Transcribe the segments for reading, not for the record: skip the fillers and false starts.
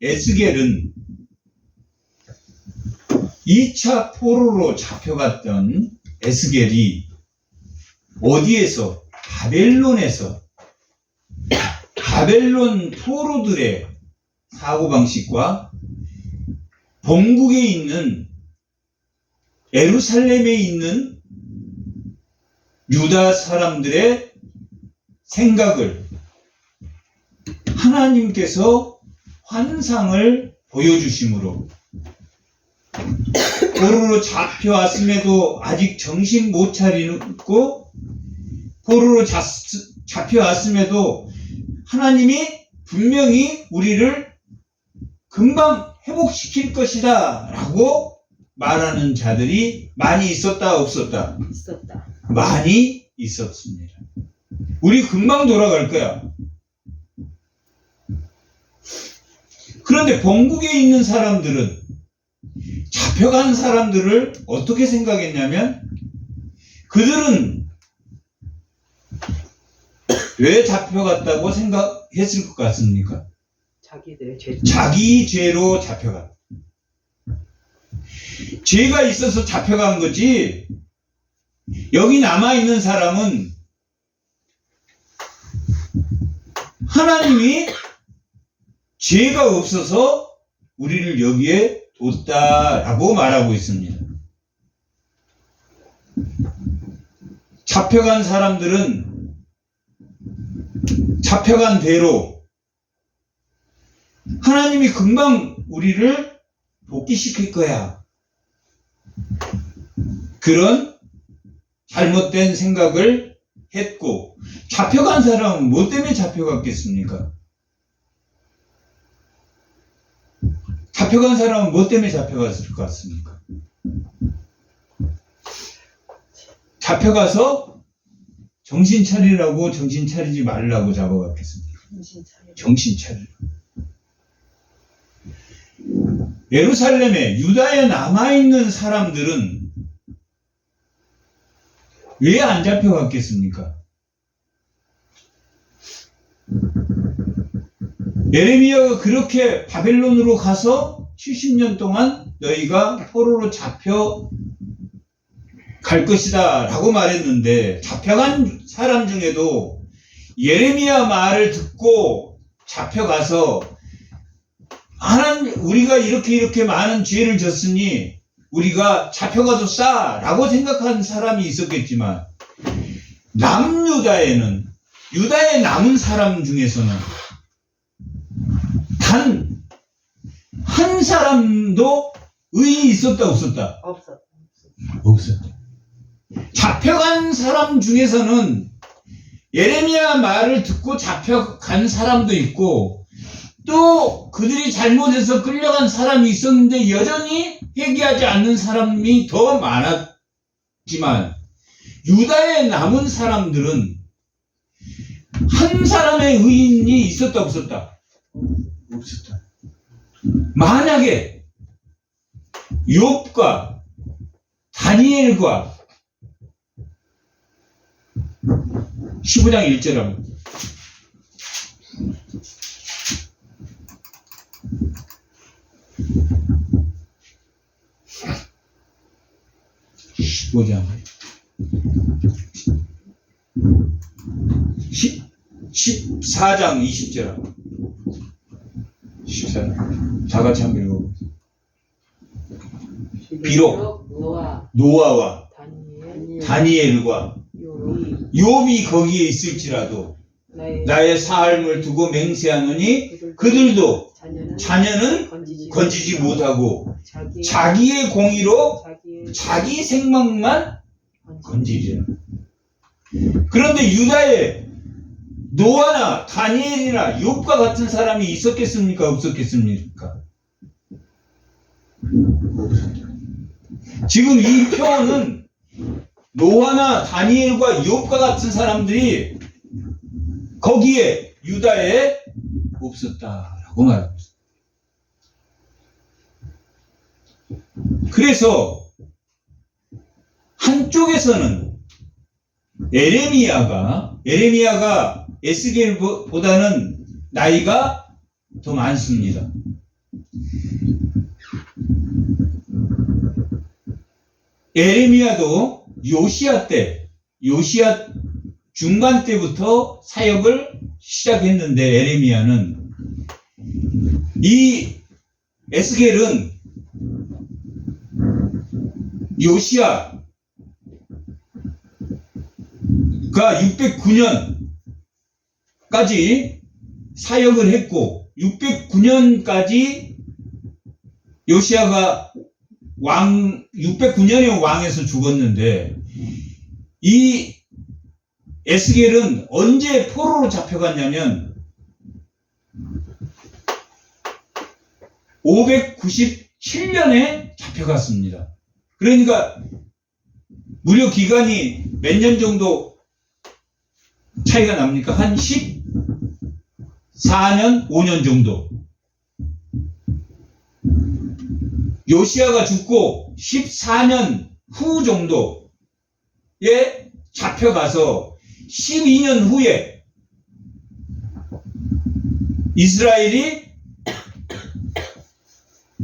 에스겔은 2차 포로로 잡혀갔던 에스겔이 어디에서? 바벨론에서 바벨론 포로들의 사고방식과 본국에 있는 예루살렘에 있는 유다 사람들의 생각을 하나님께서 환상을 보여주심으로 포로로 잡혀왔음에도 아직 정신 못 차리고 포로로 잡혀왔음에도 하나님이 분명히 우리를 금방 회복시킬 것이다 라고 말하는 자들이 많이 있었다 없었다? 있었다. 많이 있었습니다. 우리 금방 돌아갈 거야. 그런데 본국에 있는 사람들은 잡혀간 사람들을 어떻게 생각했냐면 그들은 왜 잡혀갔다고 생각했을 것 같습니까? 자기들의 죄. 자기 죄로 잡혀갔다. 죄가 있어서 잡혀간 거지. 여기 남아있는 사람은 하나님이 죄가 없어서 우리를 여기에 뒀다라고 말하고 있습니다. 잡혀간 사람들은 잡혀간 대로 하나님이 금방 우리를 복귀시킬 거야. 그런 잘못된 생각을 했고, 잡혀간 사람은 뭐 때문에 잡혀갔겠습니까? 잡혀간 사람은 뭐 때문에 잡혀갔을 것 같습니까? 잡혀가서 정신 차리라고 정신 차리지 말라고 잡아갔겠습니까? 정신 차리라고. 예루살렘에 유다에 남아있는 사람들은 왜 안 잡혀갔겠습니까? 예레미야가 그렇게 바벨론으로 가서 70년 동안 너희가 포로로 잡혀 갈 것이다 라고 말했는데, 잡혀간 사람 중에도 예레미야 말을 듣고 잡혀가서 하나님, 우리가 이렇게 많은 죄를 졌으니 우리가 잡혀가도 싸 라고 생각하는 사람이 있었겠지만, 남유다에는, 유다에 남은 사람 중에서는 단 한 사람도 의인이 있었다 없었다? 없었다. 잡혀간 사람 중에서는 예레미야 말을 듣고 잡혀간 사람도 있고, 또 그들이 잘못해서 끌려간 사람이 있었는데 여전히 회개하지 않는 사람이 더 많았지만, 유다에 남은 사람들은 한 사람의 의인이 있었다 없었다? 없었다. 만약에 욥과 다니엘과 15장 1절 하면 15장 14장 20절 하면 14장 다 같이 한번 읽어보세요. 비록 노아와 다니엘과 욥이 거기에 있을지라도 나의 삶을 두고 맹세하노니 그들도 자녀는 건지지 못하고 자기의 공의로 자기 생명만 건지리라. 그런데 유다에 노아나 다니엘이나 욥과 같은 사람이 있었겠습니까? 없었겠습니까? 지금 이 표현은 노아나 다니엘과 욥과 같은 사람들이 거기에 유다에 없었다라고 말하고 있습니다. 그래서 한쪽에서는 예레미야가 에스겔보다는 나이가 더 많습니다. 에레미야도 요시야 중반 때부터 사역을 시작했는데, 에레미야는 이 에스겔은 요시야가 609년까지 사역을 했고, 609년까지 요시야가 609년에 왕에서 죽었는데, 이 에스겔은 언제 포로로 잡혀갔냐면 597년에 잡혀갔습니다. 그러니까 무려 기간이 몇 년 정도 차이가 납니까? 한 14년, 5년 정도. 요시야가 죽고 14년 후 정도에 잡혀가서 12년 후에 이스라엘이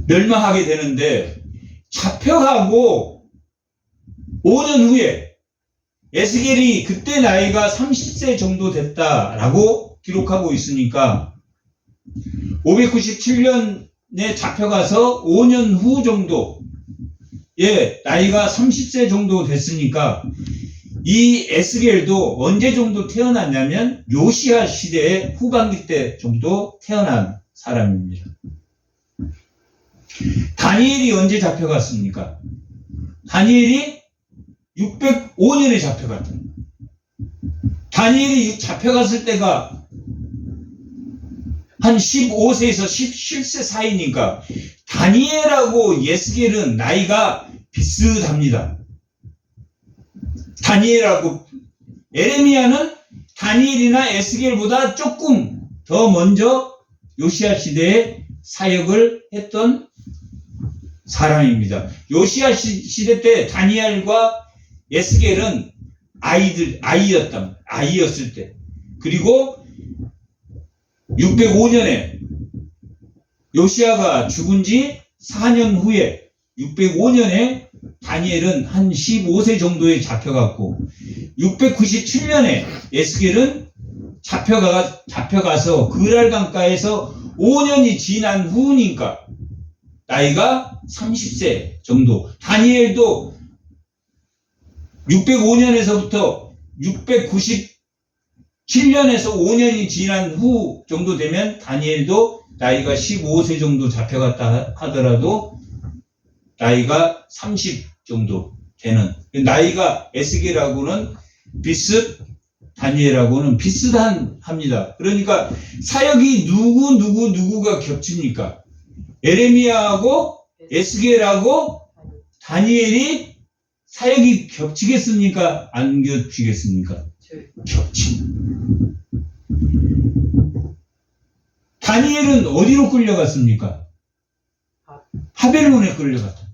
멸망하게 되는데, 잡혀가고 5년 후에 에스겔이 그때 나이가 30세 정도 됐다라고 기록하고 있으니까 597년에 잡혀가서 5년 후 정도에 나이가 30세 정도 됐으니까 이 에스겔도 언제 정도 태어났냐면 요시야 시대의 후반기 때 정도 태어난 사람입니다. 다니엘이 언제 잡혀갔습니까? 다니엘이 605년에 잡혀갔다. 다니엘이 잡혀갔을 때가 한 15세에서 17세 사이니까 다니엘하고 에스겔은 나이가 비슷합니다. 다니엘하고 에레미야는 다니엘이나 에스겔보다 조금 더 먼저 요시야 시대에 사역을 했던 사람입니다. 요시야 시대 때 다니엘과 에스겔은 아이였을 때. 그리고 605년에 요시야가 죽은 지 4년 후에 605년에 다니엘은 한 15세 정도에 잡혀갔고, 697년에 에스겔은 잡혀가서 그랄 강가에서 5년이 지난 후니까 나이가 30세 정도. 다니엘도 605년에서부터 697년에서 5년이 지난 후 정도 되면 다니엘도 나이가 15세 정도 잡혀갔다 하더라도 나이가 30 정도 되는, 나이가 에스겔하고는 다니엘하고는 비슷합니다. 그러니까 사역이 누구가 겹칩니까? 에레미야하고 에스겔하고 다니엘이 사역이 겹치겠습니까? 안 겹치겠습니까? 겹칩니다. 다니엘은 어디로 끌려갔습니까? 바벨론에 끌려갔다.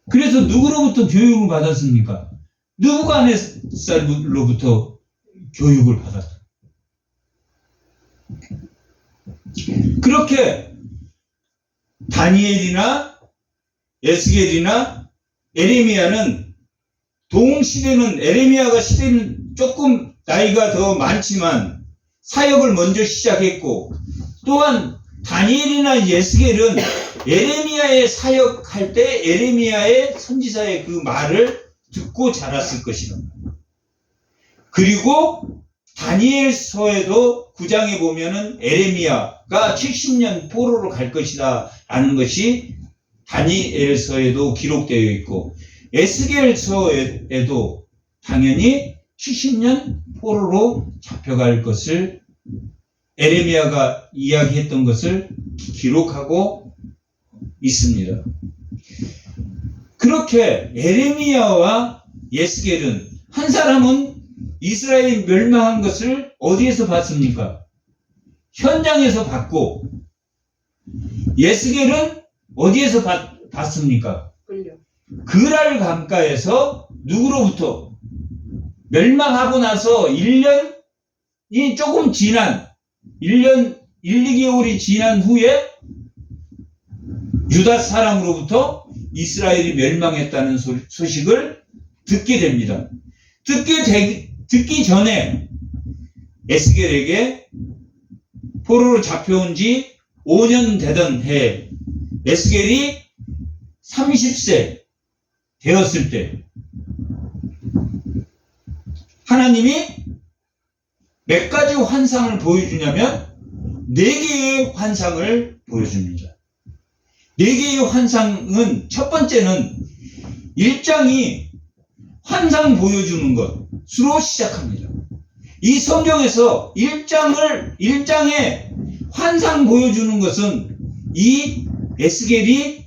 그래서 누구로부터 교육을 받았습니까? 느부갓네살로부터 교육을 받았다. 그렇게 다니엘이나 에스겔이나 에레미야는 동시대는, 에레미야가 시대는 조금 나이가 더 많지만 사역을 먼저 시작했고, 또한 다니엘이나 에스겔은 에레미야의 사역할 때 에레미야의 선지자의 그 말을 듣고 자랐을 것이다. 그리고 다니엘서에도 9장에 보면은 에레미야가 70년 포로로 갈 것이다 라는 것이 다니엘서에도 기록되어 있고, 에스겔서에도 당연히 70년 포로로 잡혀갈 것을 에레미야가 이야기했던 것을 기록하고 있습니다. 그렇게 에레미야와 에스겔은, 한 사람은 이스라엘이 멸망한 것을 어디에서 봤습니까? 현장에서 봤고, 에스겔은 어디에서 봤습니까? 그랄 강가에서 누구로부터? 멸망하고 나서 1년이 조금 지난, 1년 1, 2개월이 지난 후에 유다 사람으로부터 이스라엘이 멸망했다는 소식을 듣게 됩니다. 듣기 전에 에스겔에게 포로로 잡혀온 지 5년 되던 해에 에스겔이 30세 되었을 때 하나님이 몇 가지 환상을 보여주냐면 4개의 환상을 보여줍니다. 4개의 환상은 첫 번째는 1장이 환상 보여주는 것으로 시작합니다. 이 성경에서 1장에 환상 보여주는 것은 이 에스겔이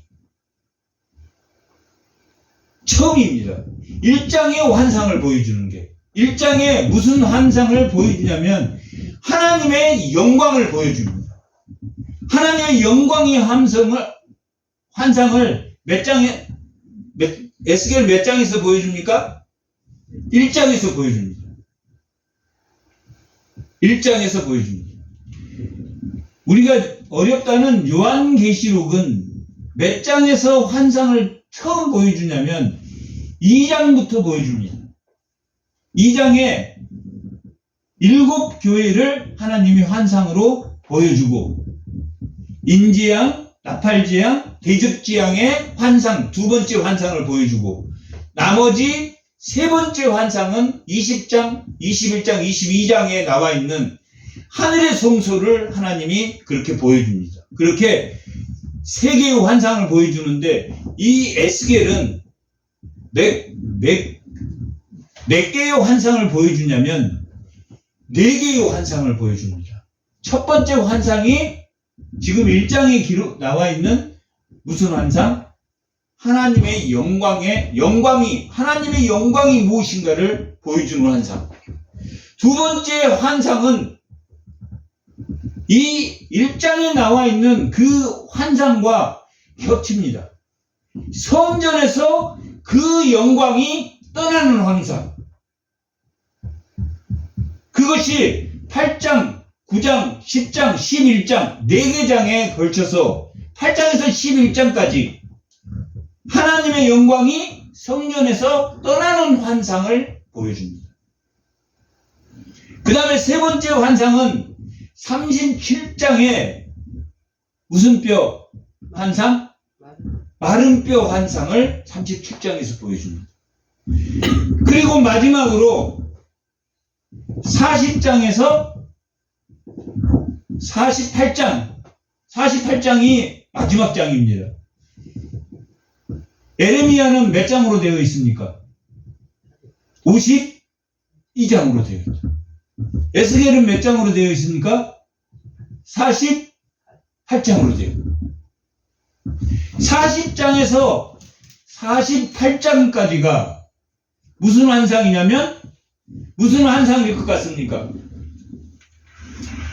처음입니다. 1장의 환상을 보여주는 게 1장에 무슨 환상을 보여주냐면 하나님의 영광을 보여줍니다. 하나님의 영광의 환상을 에스겔 몇 장에서 보여줍니까? 1장에서 보여줍니다. 1장에서 보여줍니다. 우리가 어렵다는 요한계시록은 몇 장에서 환상을 처음 보여주냐면 2장부터 보여줍니다. 2장에 7교회를 하나님이 환상으로 보여주고 인지양, 나팔지양, 대접지양의 환상, 두 번째 환상을 보여주고 나머지 세 번째 환상은 20장, 21장, 22장에 나와 있는 하늘의 성소를 하나님이 그렇게 보여줍니다. 그렇게 세 개의 환상을 보여주는데 이 에스겔은 몇 개의 환상을 보여주냐면 4개의 환상을 보여줍니다. 첫 번째 환상이 지금 1장에 나와 있는 무슨 환상? 하나님의 하나님의 영광이 무엇인가를 보여주는 환상. 두 번째 환상은 이 1장에 나와 있는 그 환상과 겹칩니다. 성전에서 그 영광이 떠나는 환상. 그것이 8장, 9장, 10장, 11장, 4개 장에 걸쳐서 8장에서 11장까지 하나님의 영광이 성전에서 떠나는 환상을 보여줍니다. 그 다음에 세 번째 환상은 37장에 무슨 뼈 환상? 마른 뼈 환상을 37장에서 보여줍니다. 그리고 마지막으로 40장에서 48장이 마지막 장입니다. 에레미야는 몇 장으로 되어 있습니까? 52장으로 되어 있죠. 에스겔은 몇 장으로 되어 있습니까? 48장으로 되어 있습니다. 40장에서 48장까지가 무슨 환상이냐면 무슨 환상일 것 같습니까?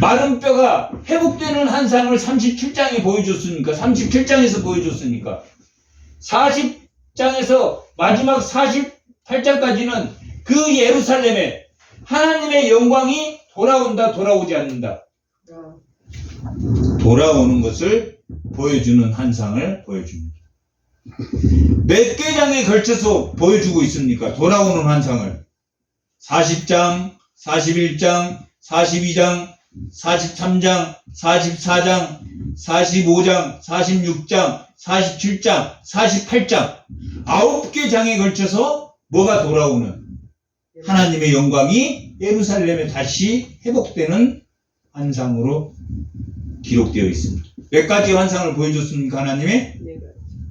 마른 뼈가 회복되는 환상을 37장에 보여줬으니까 37장에서 보여줬으니까 40장에서 마지막 48장까지는 그 예루살렘에 하나님의 영광이 돌아온다, 돌아오지 않는다. 돌아오는 것을 보여주는 환상을 보여줍니다. 몇 개 장에 걸쳐서 보여주고 있습니까? 돌아오는 환상을. 40장, 41장, 42장, 43장, 44장, 45장, 46장, 47장, 48장 9개 장에 걸쳐서 뭐가 돌아오는? 하나님의 영광이 예루살렘에 다시 회복되는 환상으로 기록되어 있습니다. 몇 가지 환상을 보여줬습니까? 하나님이?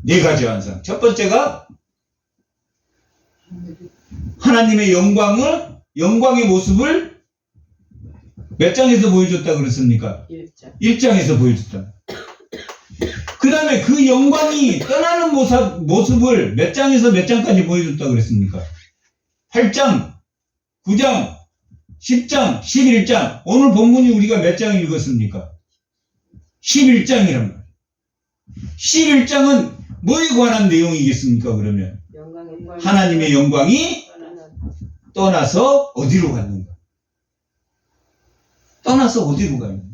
4가지 환상. 첫 번째가 하나님의 영광의 모습을 몇 장에서 보여줬다 그랬습니까? 1장에서 보여줬다. 그 다음에 그 영광이 떠나는 모습을 몇 장에서 몇 장까지 보여줬다 그랬습니까? 8장, 9장, 10장, 11장. 오늘 본문이 우리가 몇 장 읽었습니까? 11장이란 말이에요. 11장은 뭐에 관한 내용이겠습니까? 그러면 하나님의 영광이 떠나서 어디로 갔는가? 떠나서 어디로 가는가?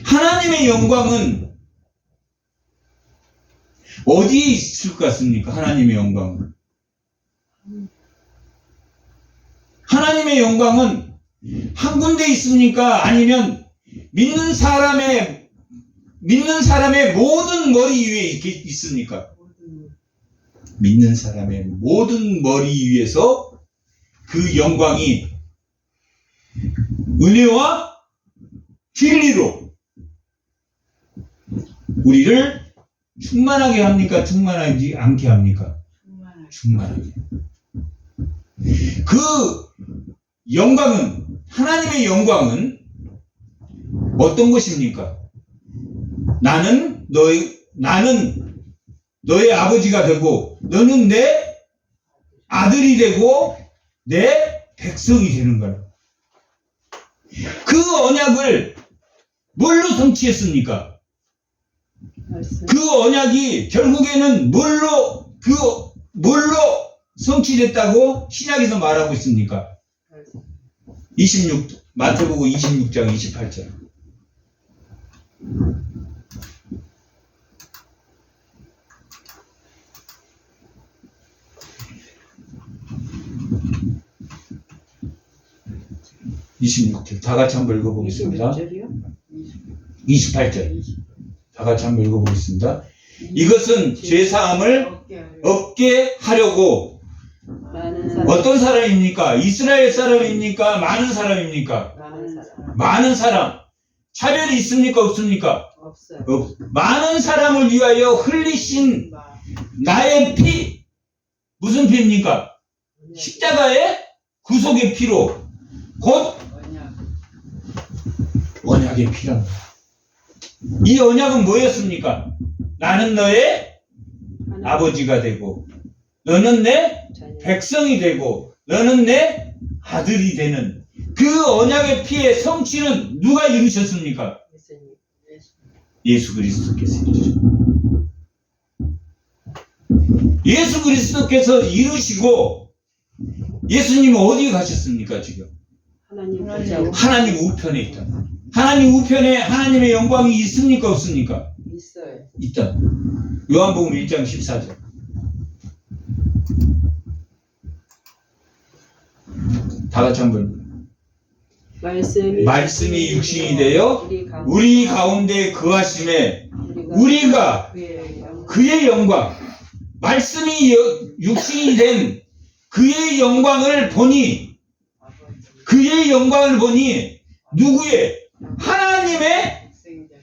하나님의 영광은 어디에 있을 것 같습니까? 하나님의 영광은. 하나님의 영광은 한 군데 있습니까? 아니면 믿는 사람의 모든 머리 위에 있습니까? 믿는 사람의 모든 머리 위에서 그 영광이 은혜와 진리로 우리를 충만하게 합니까? 충만하지 않게 합니까? 충만하게. 그 영광은, 하나님의 영광은 어떤 것입니까? 나는 너의 아버지가 되고 너는 내 아들이 되고 내 백성이 되는 거야. 그 언약을 뭘로 성취했습니까? 그 언약이 결국에는 뭘로 성취됐다고 신약에서 말하고 있습니까? 마태복음 26장 28절. 다 같이 한번 읽어보겠습니다. 28절. 다 같이 한번 읽어보겠습니다. 이것은 죄사함을 얻게 하려고 어떤 사람입니까? 이스라엘 사람입니까? 많은 사람입니까? 많은 사람. 차별이 있습니까? 없습니까? 없어요. 많은 사람을 위하여 흘리신 나의 피. 무슨 피입니까? 십자가의 구속의 피로 곧 언약의 피랍니다. 이 언약은 뭐였습니까? 나는 너의 아버지가 되고 너는 내 백성이 되고 너는 내 아들이 되는 그 언약의 피의 성취는 누가 이루셨습니까? 예수 그리스도께서 이루셨습니다. 예수 그리스도께서 이루시고 예수님은 어디에 가셨습니까? 지금 하나님 우편에 있다. 하나님 우편에 하나님의 영광이 있습니까? 없습니까? 있어요. 있다. 요한복음 1장 14절. 다 같이 한번. 말씀이 육신이 되어 우리 가운데 거하심에 우리가 그의 영광, 말씀이 육신이 된 그의 영광을 보니 누구의? 하나님의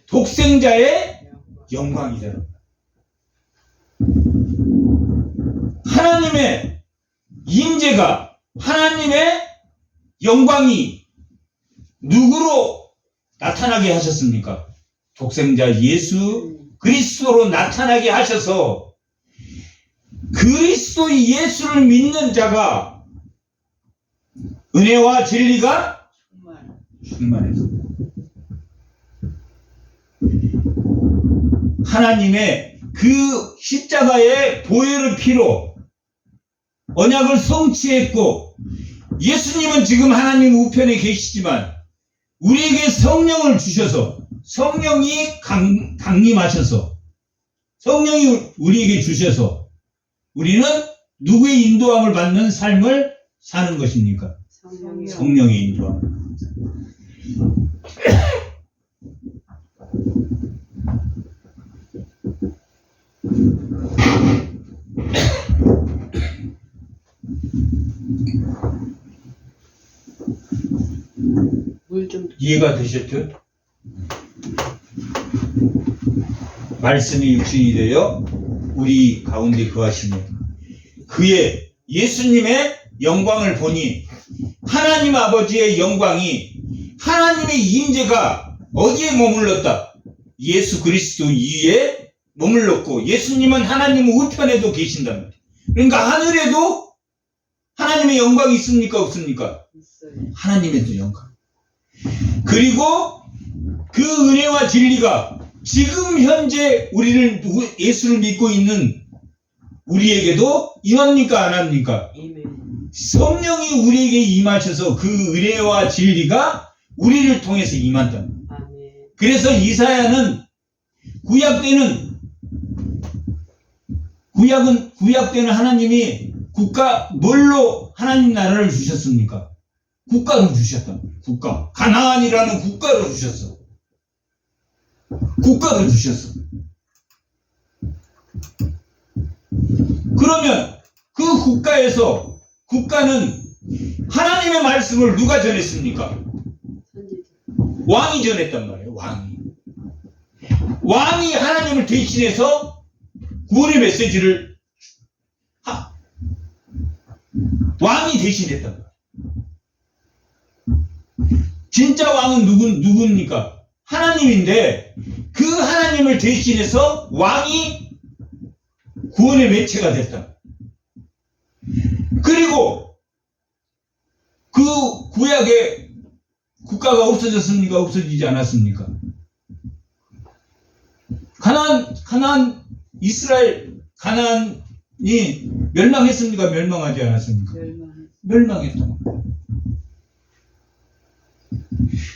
독생자의 영광이다. 하나님의 임재가, 하나님의 영광이 누구로 나타나게 하셨습니까? 독생자 예수 그리스도로 나타나게 하셔서 그리스도 예수를 믿는 자가 은혜와 진리가 충만해서 하나님의 그 십자가의 보혈의 피로 언약을 성취했고 예수님은 지금 하나님 우편에 계시지만 우리에게 성령을 주셔서 성령이 강림하셔서 성령이 우리에게 주셔서 우리는 누구의 인도함을 받는 삶을 사는 것입니까? 성령의 인도함. 이해가 되셨죠? 말씀이 육신이 되어 우리 가운데 거하시며 그의 예수님의 영광을 보니 하나님 아버지의 영광이 하나님의 임재가 어디에 머물렀다? 예수 그리스도 위에 머물렀고 예수님은 하나님 우편에도 계신답니다. 그러니까 하늘에도 하나님의 영광이 있습니까? 없습니까? 하나님의 영광. 그리고 그 은혜와 진리가 지금 현재 예수를 믿고 있는 우리에게도 임합니까? 안 합니까? 성령이 우리에게 임하셔서 그 은혜와 진리가 우리를 통해서 임한다. 그래서 이사야는 구약 때는 구약 때는 하나님이 뭘로 하나님 나라를 주셨습니까? 국가로 주셨다. 국가. 가나안이라는 국가로 주셨어. 국가로 주셨어. 그러면 그 국가는 하나님의 말씀을 누가 전했습니까? 왕이 전했단 말이에요. 왕이 하나님을 대신해서 구원의 메시지를 왕이 대신했단 말이에요. 진짜 왕은 누굽니까? 하나님인데 그 하나님을 대신해서 왕이 구원의 매체가 됐다. 그리고 그 구약의 국가가 없어졌습니까? 없어지지 않았습니까? 가나안이 멸망했습니까? 멸망하지 않았습니까? 멸망했다.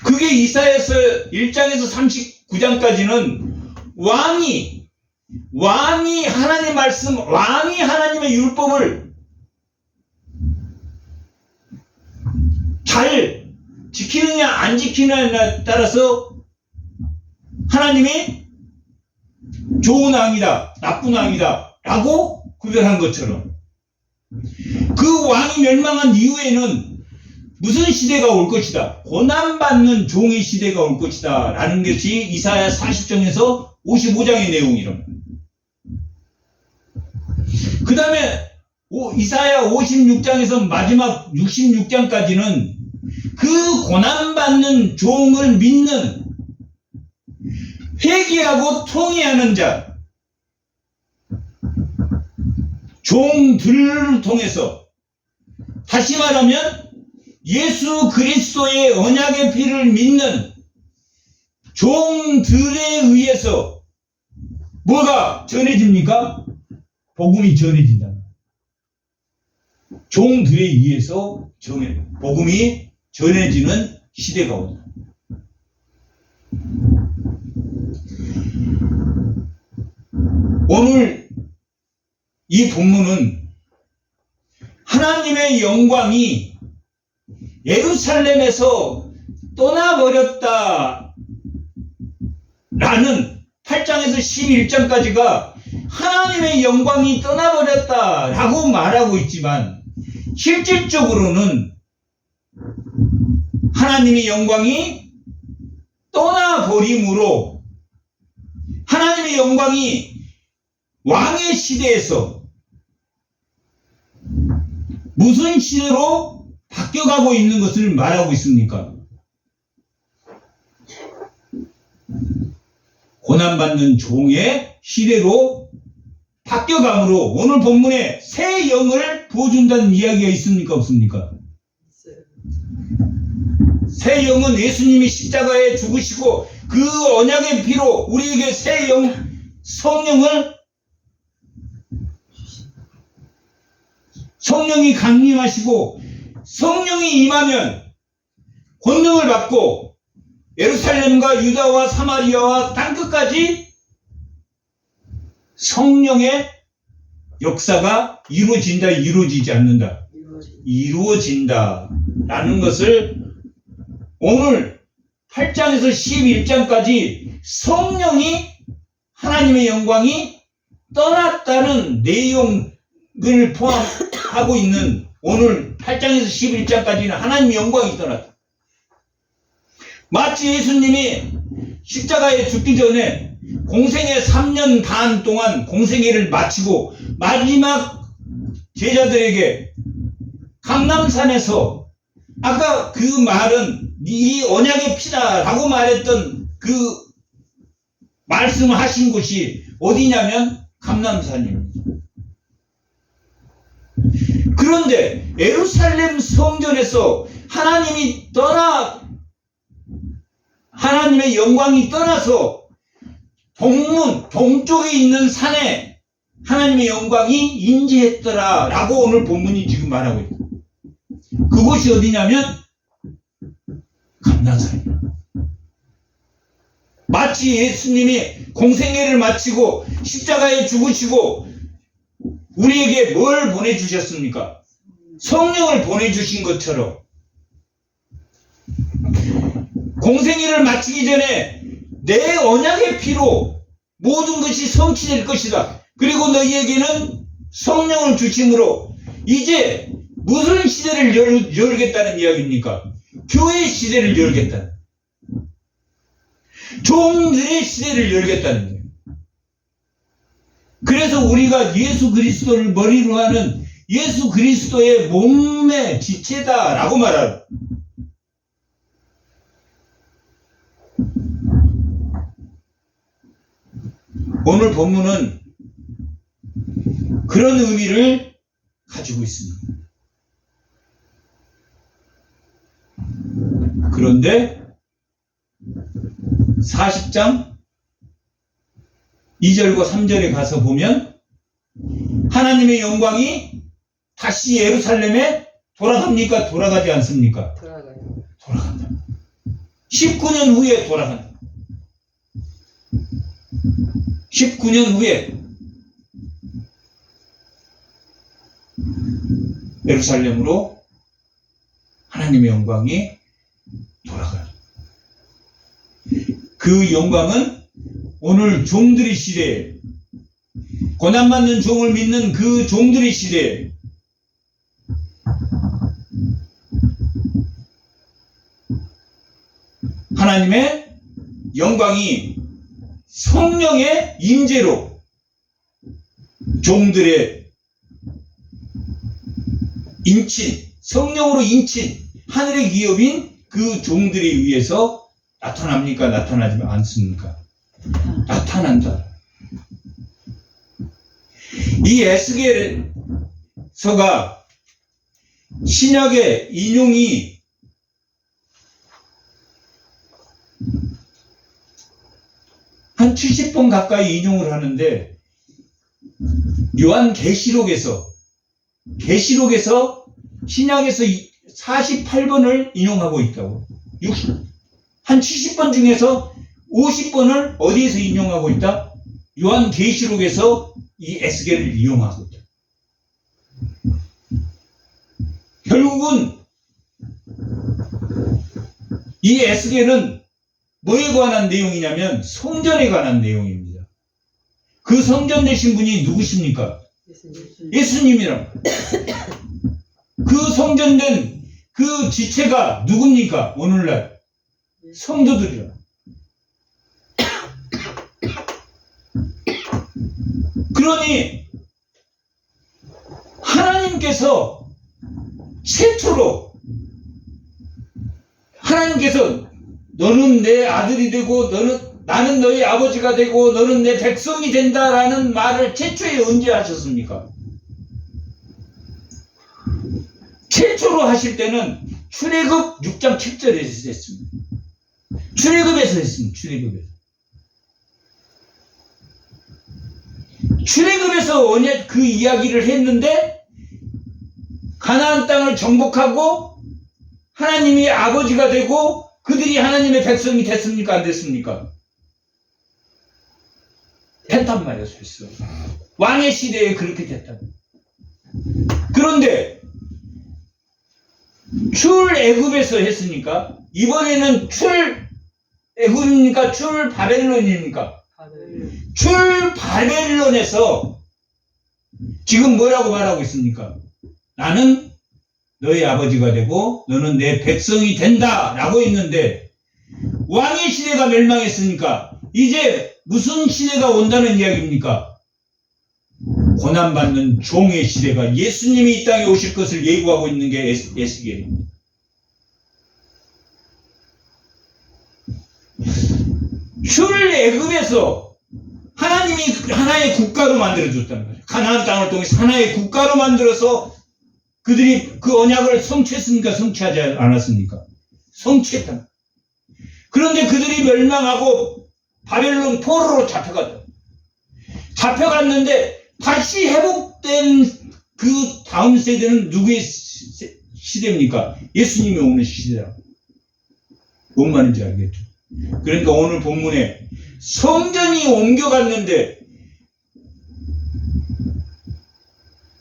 그게 이사야서 1장에서 39장까지는 왕이 하나님의 말씀, 왕이 하나님의 율법을 잘 지키느냐 안 지키느냐에 따라서 하나님이 좋은 왕이다, 나쁜 왕이다 라고 구별한 것처럼 그 왕이 멸망한 이후에는 무슨 시대가 올 것이다, 고난받는 종의 시대가 올 것이다 라는 것이 이사야 40장에서 55장의 내용이랍니다. 그 다음에 이사야 56장에서 마지막 66장까지는 그 고난받는 종을 믿는 회개하고 통회하는 자, 종들을 통해서, 다시 말하면 예수 그리스도의 언약의 피를 믿는 종들에 의해서 뭐가 전해집니까? 복음이 전해진다. 종들에 의해서 복음이 전해지는 시대가 온다. 오늘 이 본문은 하나님의 영광이 예루살렘에서 떠나버렸다 라는 8장에서 11장까지가 하나님의 영광이 떠나버렸다 라고 말하고 있지만, 실질적으로는 하나님의 영광이 떠나버림으로 하나님의 영광이 왕의 시대에서 무슨 시대로 바뀌어가고 있는 것을 말하고 있습니까? 고난받는 종의 시대로 바뀌어가므로 오늘 본문에 새 영을 부어준다는 이야기가 있습니까? 없습니까? 새 영은 예수님이 십자가에 죽으시고 그 언약의 피로 우리에게 새 영, 성령이 강림하시고, 성령이 임하면 권능을 받고 예루살렘과 유다와 사마리아와 땅끝까지 성령의 역사가 이루어진다, 이루어지지 않는다? 이루어진다 라는 것을 오늘 8장에서 11장까지 성령이, 하나님의 영광이 떠났다는 내용을 포함하고 있는 오늘 8장에서 11장까지는 하나님의 영광이 떠났다. 마치 예수님이 십자가에 죽기 전에 공생애 3년 반 동안 공생애를 마치고 마지막 제자들에게 감람산에서 아까 그 말은 이 언약의 피다 라고 말했던 그 말씀하신 곳이 어디냐면 감람산입니다. 그런데 예루살렘 성전에서 하나님의 영광이 떠나서 동쪽에 있는 산에 하나님의 영광이 임재했더라 라고 오늘 본문이 지금 말하고 있다. 그곳이 어디냐면 감람산입니다. 마치 예수님이 공생애를 마치고 십자가에 죽으시고 우리에게 뭘 보내주셨습니까? 성령을 보내주신 것처럼 공생애를 마치기 전에 내 언약의 피로 모든 것이 성취될 것이다. 그리고 너희에게는 성령을 주심으로 이제 무슨 시대를 열겠다는 이야기입니까? 교회의 시대를 열겠다는, 종들의 시대를 열겠다는 거예요. 그래서 우리가 예수 그리스도를 머리로 하는 예수 그리스도의 몸의 지체다라고 말하는, 오늘 본문은 그런 의미를 가지고 있습니다. 그런데 40장 2절과 3절에 가서 보면 하나님의 영광이 다시 예루살렘에 돌아갑니까? 돌아가지 않습니까? 돌아가요. 돌아간다. 19년 후에 돌아간다. 19년 후에 예루살렘으로 하나님의 영광이 돌아가요. 그 영광은 오늘 종들의 시대에, 고난받는 종을 믿는 그 종들의 시대에 하나님의 영광이 성령의 임재로 종들의 인친, 성령으로 인친 하늘의 기업인 그 종들에 의해서 나타납니까? 나타나지 않습니까? 나타난다. 이 에스겔서가 신약의 인용이 한 70번 가까이 인용을 하는데, 요한계시록에서 신약에서 48번을 인용하고 있다고. 한 70번 중에서 50번을 어디에서 인용하고 있다? 요한계시록에서 이 에스겔을 이용하고 있다. 결국은 이 에스겔은 뭐에 관한 내용이냐면 성전에 관한 내용입니다. 그 성전 되신 분이 누구십니까? 예수님이라고. 그 성전된 그 지체가 누굽니까? 오늘날 성도들이라. 그러니 하나님께서 최초로 하나님께서 너는 내 아들이 되고 나는 너의 아버지가 되고 너는 내 백성이 된다라는 말을 최초에 언제 하셨습니까? 최초로 하실 때는 출애굽 6장 7절에서 했습니다. 출애굽에서 했습니다. 출애굽에서 언약 그 이야기를 했는데, 가나안 땅을 정복하고 하나님이 아버지가 되고 그들이 하나님의 백성이 됐습니까? 안 됐습니까? 됐단 말이야, 됐어. 왕의 시대에 그렇게 됐다. 그런데 출애굽에서 했으니까 이번에는 출애굽입니까? 출바벨론입니까? 출바벨론에서 지금 뭐라고 말하고 있습니까? 나는 너의 아버지가 되고 너는 내 백성이 된다 라고 했는데, 왕의 시대가 멸망했으니까 이제 무슨 시대가 온다는 이야기입니까? 고난받는 종의 시대가, 예수님이 이 땅에 오실 것을 예고하고 있는 게 에스겔입니다. 출애굽에서 하나님이 하나의 국가로 만들어줬다는 거죠. 가나안 땅을 통해서 하나의 국가로 만들어서 그들이 그 언약을 성취했습니까? 성취하지 않았습니까? 성취했다. 그런데 그들이 멸망하고 바벨론 포로로 잡혀갔다. 잡혀갔는데 다시 회복된 그 다음 세대는 누구의 시대입니까? 예수님이 오는 시대다. 뭔 말인지 알겠죠? 그러니까 오늘 본문에 성전이 옮겨갔는데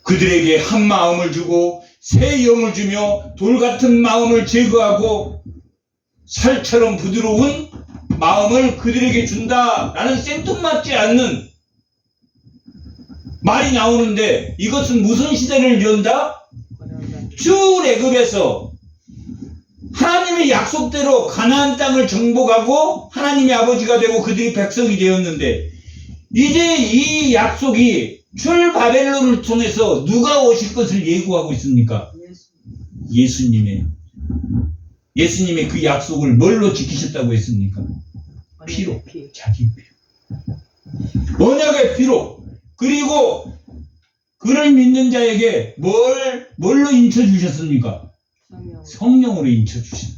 그들에게 한 마음을 주고 새 영을 주며 돌 같은 마음을 제거하고 살처럼 부드러운 마음을 그들에게 준다라는 생뚱맞지 않는 말이 나오는데, 이것은 무슨 시대를 연다? 출애굽에서 하나님의 약속대로 가나안 땅을 정복하고 하나님의 아버지가 되고 그들이 백성이 되었는데, 이제 이 약속이 출바벨론을 통해서 누가 오실 것을 예고하고 있습니까? 예수님의 그 약속을 뭘로 지키셨다고 했습니까? 피로. 자기 피로. 언약의 피로. 그리고 그를 믿는 자에게 뭘로 인쳐주셨습니까? 성령으로 인쳐주셨다.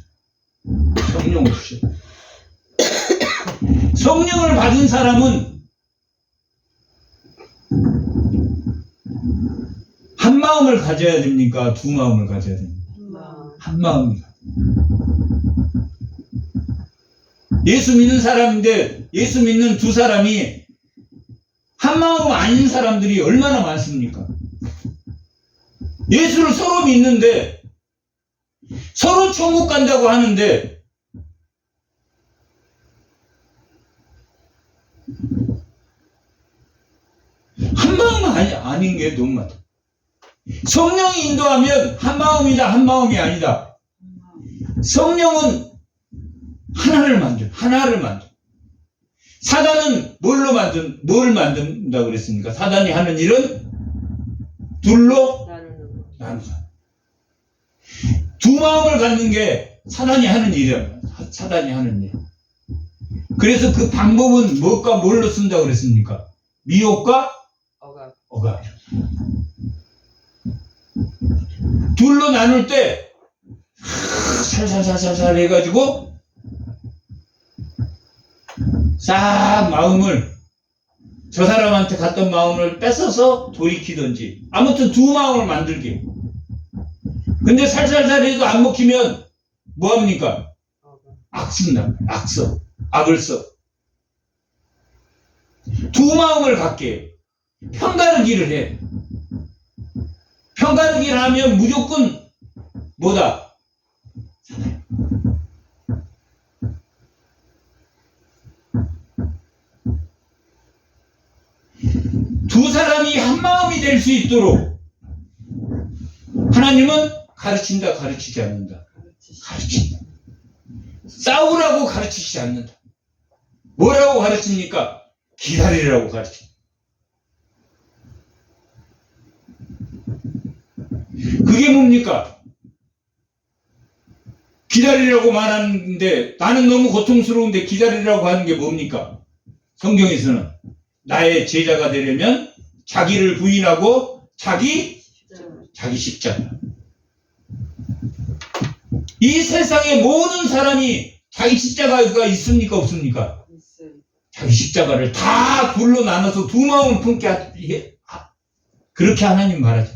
성령을 주셨다. 성령을 받은 사람은 한 마음을 가져야 됩니까? 두 마음을 가져야 됩니까? 한 마음입니다. 예수 믿는 사람인데, 예수 믿는 두 사람이 한 마음 아닌 사람들이 얼마나 많습니까? 예수를 서로 믿는데, 서로 천국 간다고 하는데, 한 마음은 아닌 게 너무 많다. 성령이 인도하면 한 마음이다, 한 마음이 아니다. 성령은 하나를 만든. 사단은 뭘 만든다고 그랬습니까? 사단이 하는 일은 둘로 나누자. 두 마음을 갖는 게 사단이 하는 일이야. 사단이 하는 일. 그래서 그 방법은 뭘까, 뭘로 쓴다고 그랬습니까? 미혹과 억압. 둘로 나눌 때 살살살살 해가지고 싹 마음을, 저 사람한테 갔던 마음을 뺏어서 돌이키든지, 아무튼 두 마음을 만들게. 근데 살살살 해도 안 먹히면 뭐합니까? 악을 써. 두 마음을 갖게 편가르기를 해. 편가르기를 하면 무조건 뭐다? 두 사람이 한 마음이 될 수 있도록 하나님은 가르친다, 가르치지 않는다. 가르친다. 싸우라고 가르치지 않는다. 뭐라고 가르칩니까? 기다리라고 가르칩니다. 그게 뭡니까? 기다리라고 말하는데, 나는 너무 고통스러운데 기다리라고 하는 게 뭡니까? 성경에서는 나의 제자가 되려면 자기를 부인하고 자기 십자가. 이 세상의 모든 사람이 자기 십자가가 있습니까, 없습니까? 자기 십자가를 다 둘로 나눠서 두 마음을 품게 그렇게 하나님 말하죠.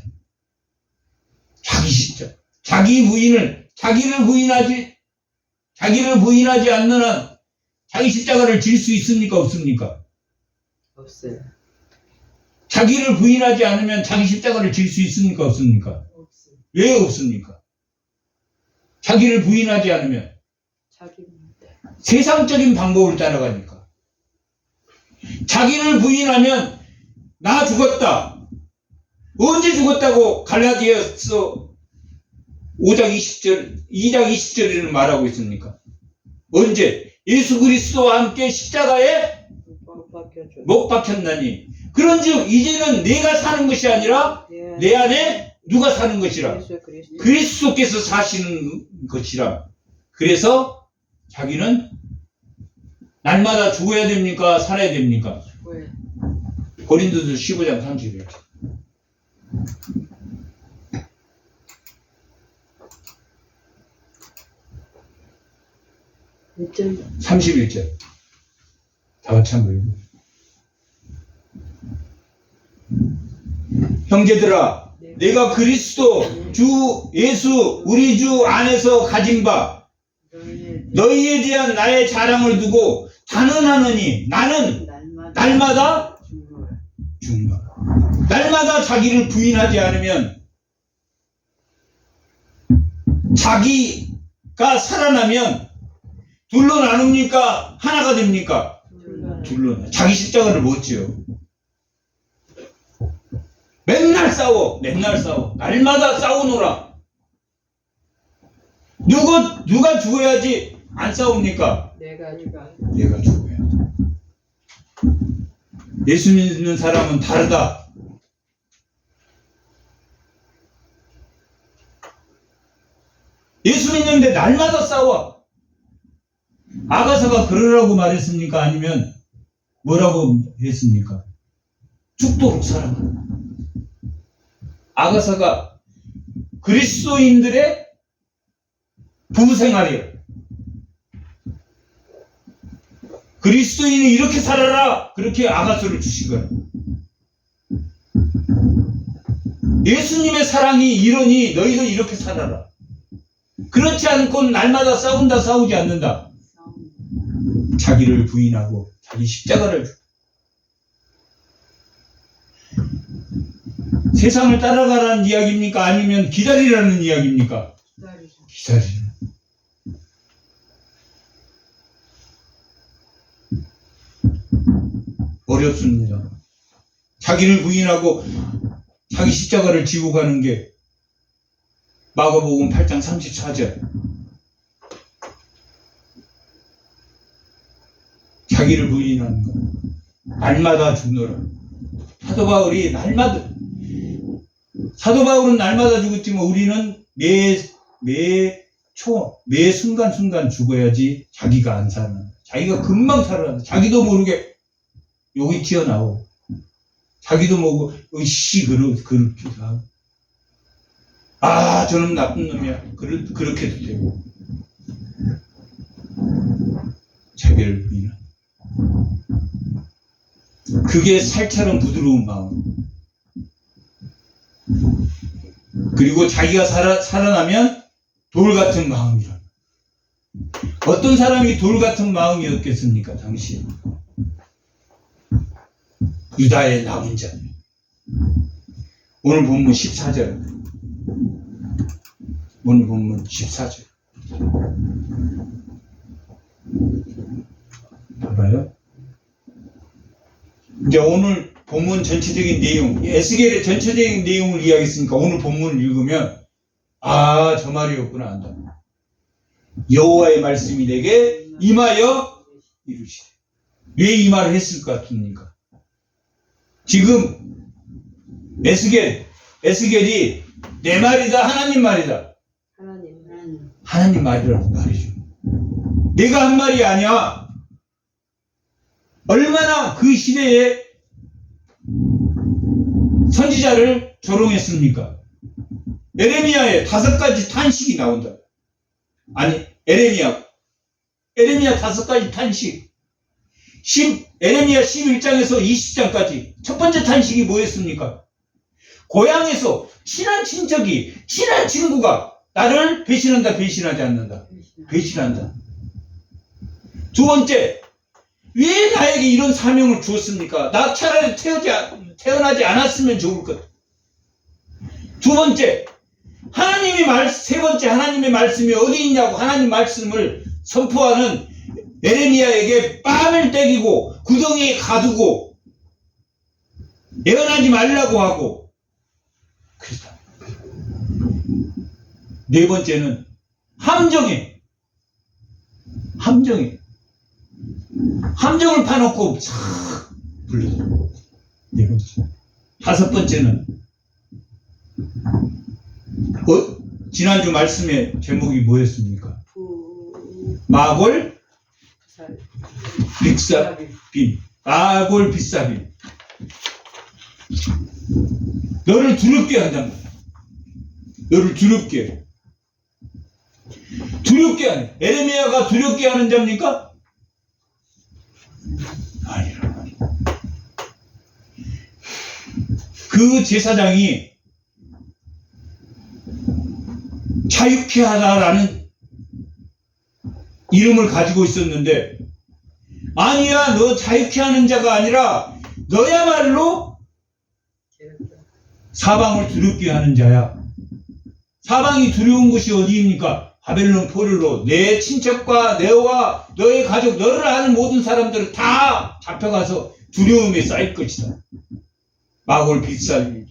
자기 십자가. 자기를 부인하지 않는 한 자기 십자가를 질 수 있습니까, 없습니까? 없어요. 자기를 부인하지 않으면 자기 십자가를 질 수 있습니까, 없습니까? 없어요. 왜 없습니까? 자기를 부인하지 않으면 세상적인 방법을 따라가니까. 자기를 부인하면 나 죽었다. 언제 죽었다고 갈라디아서 2장 20절에는 말하고 있습니까? 언제? 예수 그리스도와 함께 십자가에 못 박혔나니. 그런즉 이제는 내가 사는 것이 아니라 내 안에 누가 사는 것이라? 그리스도께서 사시는 것이라. 그래서 자기는 날마다 죽어야 됩니까? 살아야 됩니까? 고린도서 15장 31절. 31절. 다 같이 한번 읽어. 형제들아, 내가 그리스도 주 예수 우리 주 안에서 가진 바 너희에 대한 나의 자랑을 두고 단언하느니 나는 날마다 죽노라. 날마다 자기를 부인하지 않으면, 자기가 살아나면 둘로 나눕니까? 하나가 됩니까? 둘로. 자기 십자가를 못 지요. 맨날 싸워. 날마다 싸우노라. 누가 죽어야지 안 싸웁니까? 내가 죽어야 돼. 예수 믿는 사람은 다르다. 예수 믿는데 날마다 싸워. 아가서가 그러라고 말했습니까? 아니면 뭐라고 했습니까? 죽도록 사랑한다. 아가서가 그리스도인들의 부부생활이에요. 그리스도인은 이렇게 살아라. 그렇게 아가서를 주신 거예요. 예수님의 사랑이 이러니 너희도 이렇게 살아라. 그렇지 않고 날마다 싸운다, 싸우지 않는다. 자기를 부인하고 자기 십자가를 주고. 세상을 따라가라는 이야기입니까? 아니면 기다리라는 이야기입니까? 기다리라. 어렵습니다. 자기를 부인하고 자기 십자가를 지고 가는 게 마가복음 8장 34절. 자기를 부인하는 거. 날마다 죽노라. 사도 바울은 날마다 죽었지만 우리는 매 순간순간 죽어야지 자기가 안 살아난다. 자기가 금방 살아난다. 자기도 모르게 욕이 튀어나오고, 자기도 모르고, 그렇기도 하고. 아, 저놈 나쁜 놈이야. 그렇게도 되고. 자기를 부인한다. 그게 살처럼 부드러운 마음. 그리고 자기가 살아나면 돌 같은 마음이라. 어떤 사람이 돌 같은 마음이었겠습니까, 당시에? 유다의 남은 자. 오늘 본문 14절. 오늘 본문 14절. 봐봐요. 이제 오늘 본문 전체적인 내용, 에스겔의 전체적인 내용을 이야기했으니까 오늘 본문을 읽으면, 아, 저 말이었구나 한다. 여호와의 말씀이 내게 임하여 이루시되. 왜 이 말을 했을 것 같습니까? 지금 에스겔이 내 말이다, 하나님 말이다. 하나님 말이라고 말이죠. 내가 한 말이 아니야. 얼마나 그 시대에 선지자를 조롱했습니까? 에레미야의 5가지 탄식이 나온다. 아니, 에레미야 5가지 탄식. 에레미야 11장에서 20장까지 첫 번째 탄식이 뭐였습니까? 고향에서 친한 친척이, 친한 친구가 나를 배신한다, 배신하지 않는다. 배신한다. 두 번째, 왜 나에게 이런 사명을 주었습니까? 나 차라리 태어나지 않았으면 좋을 것. 두 번째, 세 번째 하나님의 말씀이 어디 있냐고 하나님 말씀을 선포하는 에레미야에게 뺨을 때리고 구덩이에 가두고 예언하지 말라고 하고. 그렇다. 네 번째는 함정을 파놓고 싹 불러서. 네 번째. 다섯 번째는 지난주 말씀의 제목이 뭐였습니까? 마골 빅사빔. 마골 빅사빔. 너를 두렵게 한단 말이야. 너를 두렵게 하네. 에레미야가 두렵게 하는 자입니까? 아니라. 그 제사장이 자유케 하다라는 이름을 가지고 있었는데, 아니야, 너 자유케 하는 자가 아니라 너야말로 사방을 두렵게 하는 자야. 사방이 두려운 곳이 어디입니까? 바벨론 포로로 내 친척과 너와 너의 가족, 너를 아는 모든 사람들은 다 잡혀가서 두려움에 쌓일 것이다. 마골 빗살.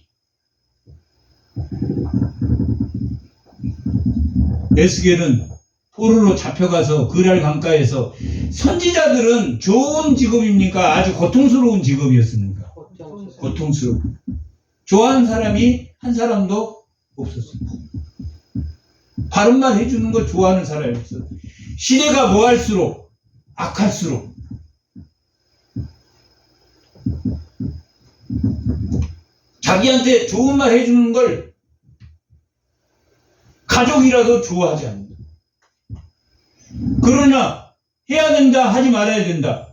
에스겔은 포로로 잡혀가서 그랄 강가에서, 선지자들은 좋은 직업입니까? 아주 고통스러운 직업이었습니까? 고통스러워. 좋아하는 사람이 한 사람도 없었습니다. 바른 말 해주는 거 좋아하는 사람이 없어. 시대가 뭐할수록 악할수록 자기한테 좋은 말 해주는 걸 가족이라도 좋아하지 않는다. 그러나 해야 된다, 하지 말아야 된다.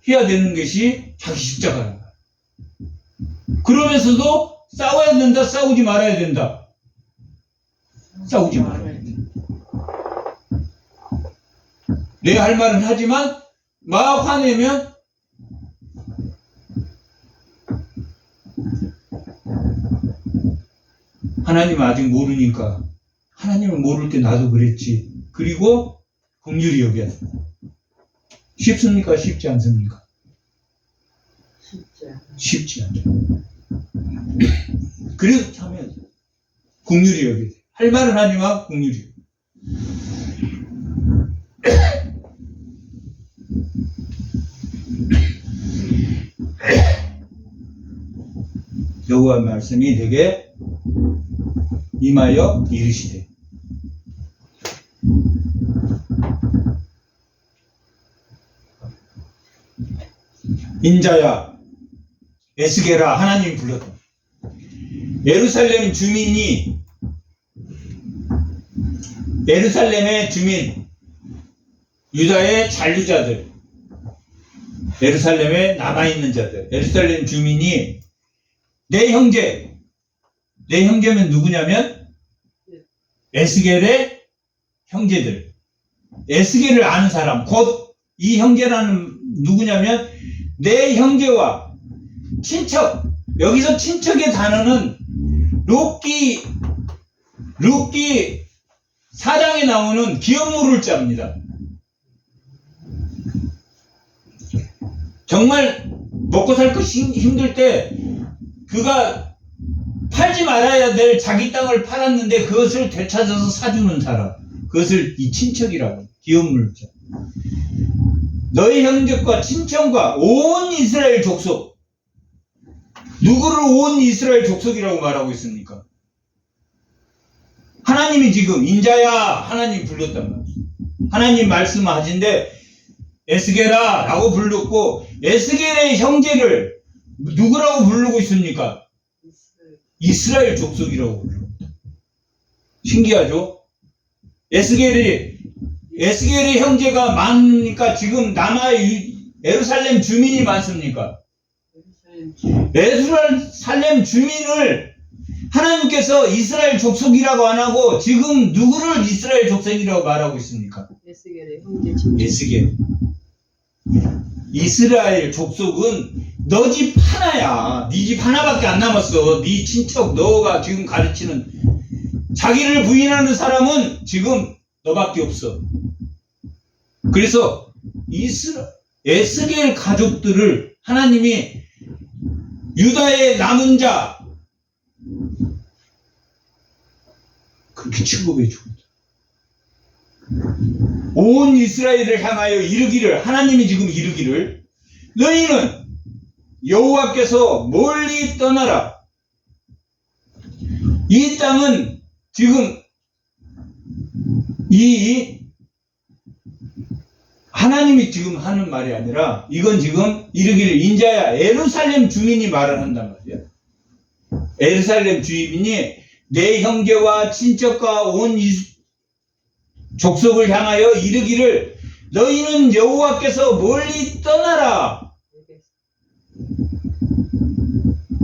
해야 되는 것이 자기 십자가라는 거야. 그러면서도 싸워야 된다, 싸우지 말아야 된다. 싸우지 말아야 돼. 내 할 말은 하지만 막 화내면 하나님 아직 모르니까, 하나님을 모를 때 나도 그랬지. 그리고 긍휼히 여겨야 된다. 쉽습니까? 쉽지 않습니까? 쉽지 않죠. 그래서 참여해야 돼. 긍휼히 여겨야 돼. 할 말은 하지만 긍휼히. 여호와 말씀이 되게 임하여 이르시되. 인자야, 에스겔아, 하나님이 불렀다. 예루살렘 주민이, 예루살렘의 주민, 유다의 잔류자들, 예루살렘에 남아있는 자들, 예루살렘 주민이 내 형제면 누구냐면 에스겔의 형제들, 에스겔을 아는 사람, 곧 이 형제라는 누구냐면 내 형제와 친척. 여기서 친척의 단어는 룻기 4장에 나오는 기업물을 자입니다. 정말 먹고 살 것이 힘들 때 그가 팔지 말아야 될 자기 땅을 팔았는데 그것을 되찾아서 사주는 사람, 그것을 이 친척이라고, 기업물자. 너의 형제과 친척과 온 이스라엘 족속. 누구를 온 이스라엘 족속이라고 말하고 있습니까? 하나님이 지금 인자야, 하나님 불렀단 말이에요. 하나님 말씀하신데 에스겔아 라고 불렀고, 에스겔의 형제를 누구라고 부르고 있습니까? 이스라엘 족속이라고 부릅니다. 신기하죠? 에스겔의 형제가 많으니까 지금 예루살렘 주민이 많습니까? 예루살렘 주민을 하나님께서 이스라엘 족속이라고 안 하고 지금 누구를 이스라엘 족속이라고 말하고 있습니까? 에스겔의 형제. 에스겔. 이스라엘 족속은 너 집 하나야. 네 집 하나밖에 안 남았어. 네 친척, 너가 지금 가르치는, 자기를 부인하는 사람은 지금 너밖에 없어. 그래서 에스겔 가족들을 하나님이 유다의 남은 자 그렇게 취급해 줍니다. 온 이스라엘을 향하여 이르기를, 하나님이 지금 이르기를, 너희는 여호와께서 멀리 떠나라. 이 땅은 지금 이 하나님이 지금 하는 말이 아니라 이건 지금 이르기를, 인자야, 예루살렘 주민이 말을 한단 말이야. 예루살렘 주민이 내 형제와 친척과 온 족속을 향하여 이르기를, 너희는 여호와께서 멀리 떠나라.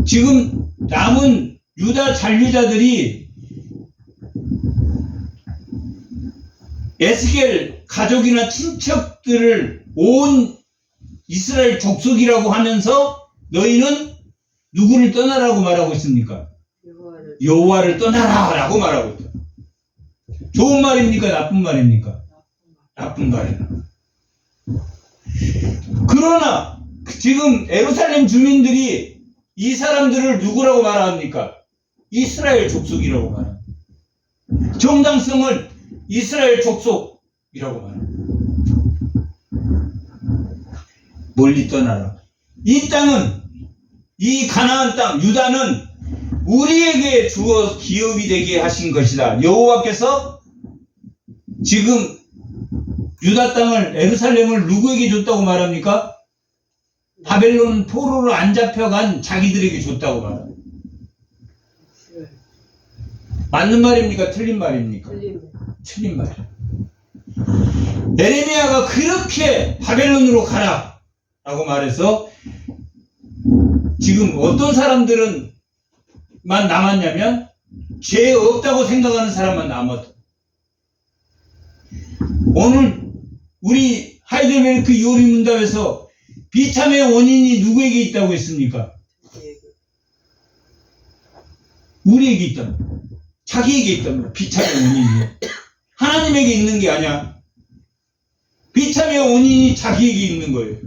지금 남은 유다 잔류자들이 에스겔 가족이나 친척들을 온 이스라엘 족속이라고 하면서 너희는 누구를 떠나라고 말하고 있습니까? 여호와를 떠나라 라고 말하고 있다. 좋은 말입니까? 나쁜 말입니까? 나쁜 말이다. 그러나 지금 예루살렘 주민들이 이 사람들을 누구라고 말합니까? 이스라엘 족속이라고 말합니다. 정당성을 이스라엘 족속이라고 말합니다. 멀리 떠나라. 이 땅은, 이 가나안 땅 유다는 우리에게 주어 기업이 되게 하신 것이다. 여호와께서 지금 유다 땅을, 예루살렘을 누구에게 줬다고 말합니까? 바벨론 포로로 안 잡혀간 자기들에게 줬다고 말합니다. 맞는 말입니까? 틀린 말입니까? 틀린 말이에요. 에레미야가 그렇게 바벨론으로 가라 라고 말해서 지금 어떤 사람들은 만 남았냐면 죄 없다고 생각하는 사람만 남았다. 오늘 우리 하이델베르크 요리문답에서 비참의 원인이 누구에게 있다고 했습니까? 우리에게 있다. 자기에게 있다. 비참의 원인이 하나님에게 있는 게 아니야. 비참의 원인이 자기에게 있는 거예요.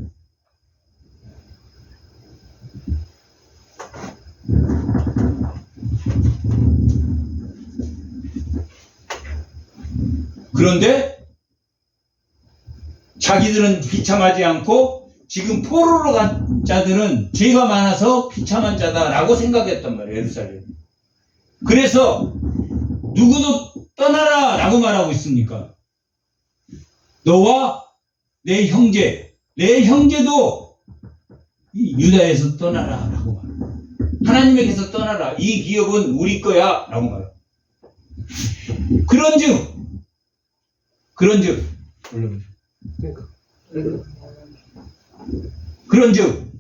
그런데 자기들은 비참하지 않고 지금 포로로 간 자들은 죄가 많아서 비참한 자다라고 생각했단 말이에요. 예루살렘. 그래서 누구도 떠나라 라고 말하고 있습니까? 너와 내 형제도 유다에서 떠나라 라고 말합니다. 하나님에게서 떠나라. 이 기업은 우리 거야 라고 말합니다. 그런즉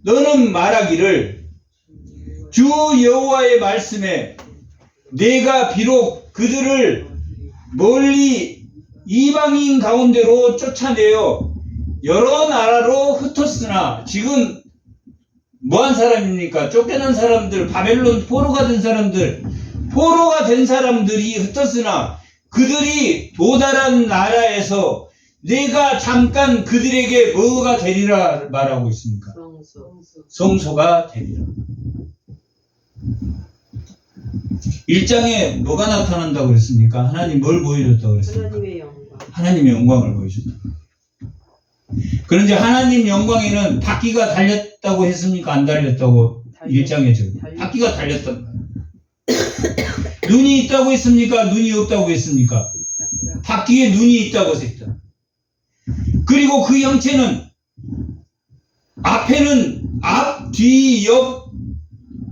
너는 말하기를 주 여호와의 말씀에 내가 비록 그들을 멀리 이방인 가운데로 쫓아내어 여러 나라로 흩었으나 지금 뭐한 사람입니까? 쫓겨난 사람들, 바벨론 포로가 된 사람들이 흩었으나 그들이 도달한 나라에서 내가 잠깐 그들에게 뭐가 되리라 말하고 있습니까? 성소가 되리라. 1장에 뭐가 나타난다고 그랬습니까? 하나님 뭘 보여줬다고 그랬습니까? 하나님의 영광을 보여줬다. 그런데 하나님 영광에는 바퀴가 달렸다고 했습니까? 안 달렸다고 1장에 바퀴가 달렸단 말이에요. 눈이 있다고 했습니까? 눈이 없다고 했습니까? 바퀴에 눈이 있다고 했다. 그리고 그 형체는 앞에는 앞, 뒤, 옆,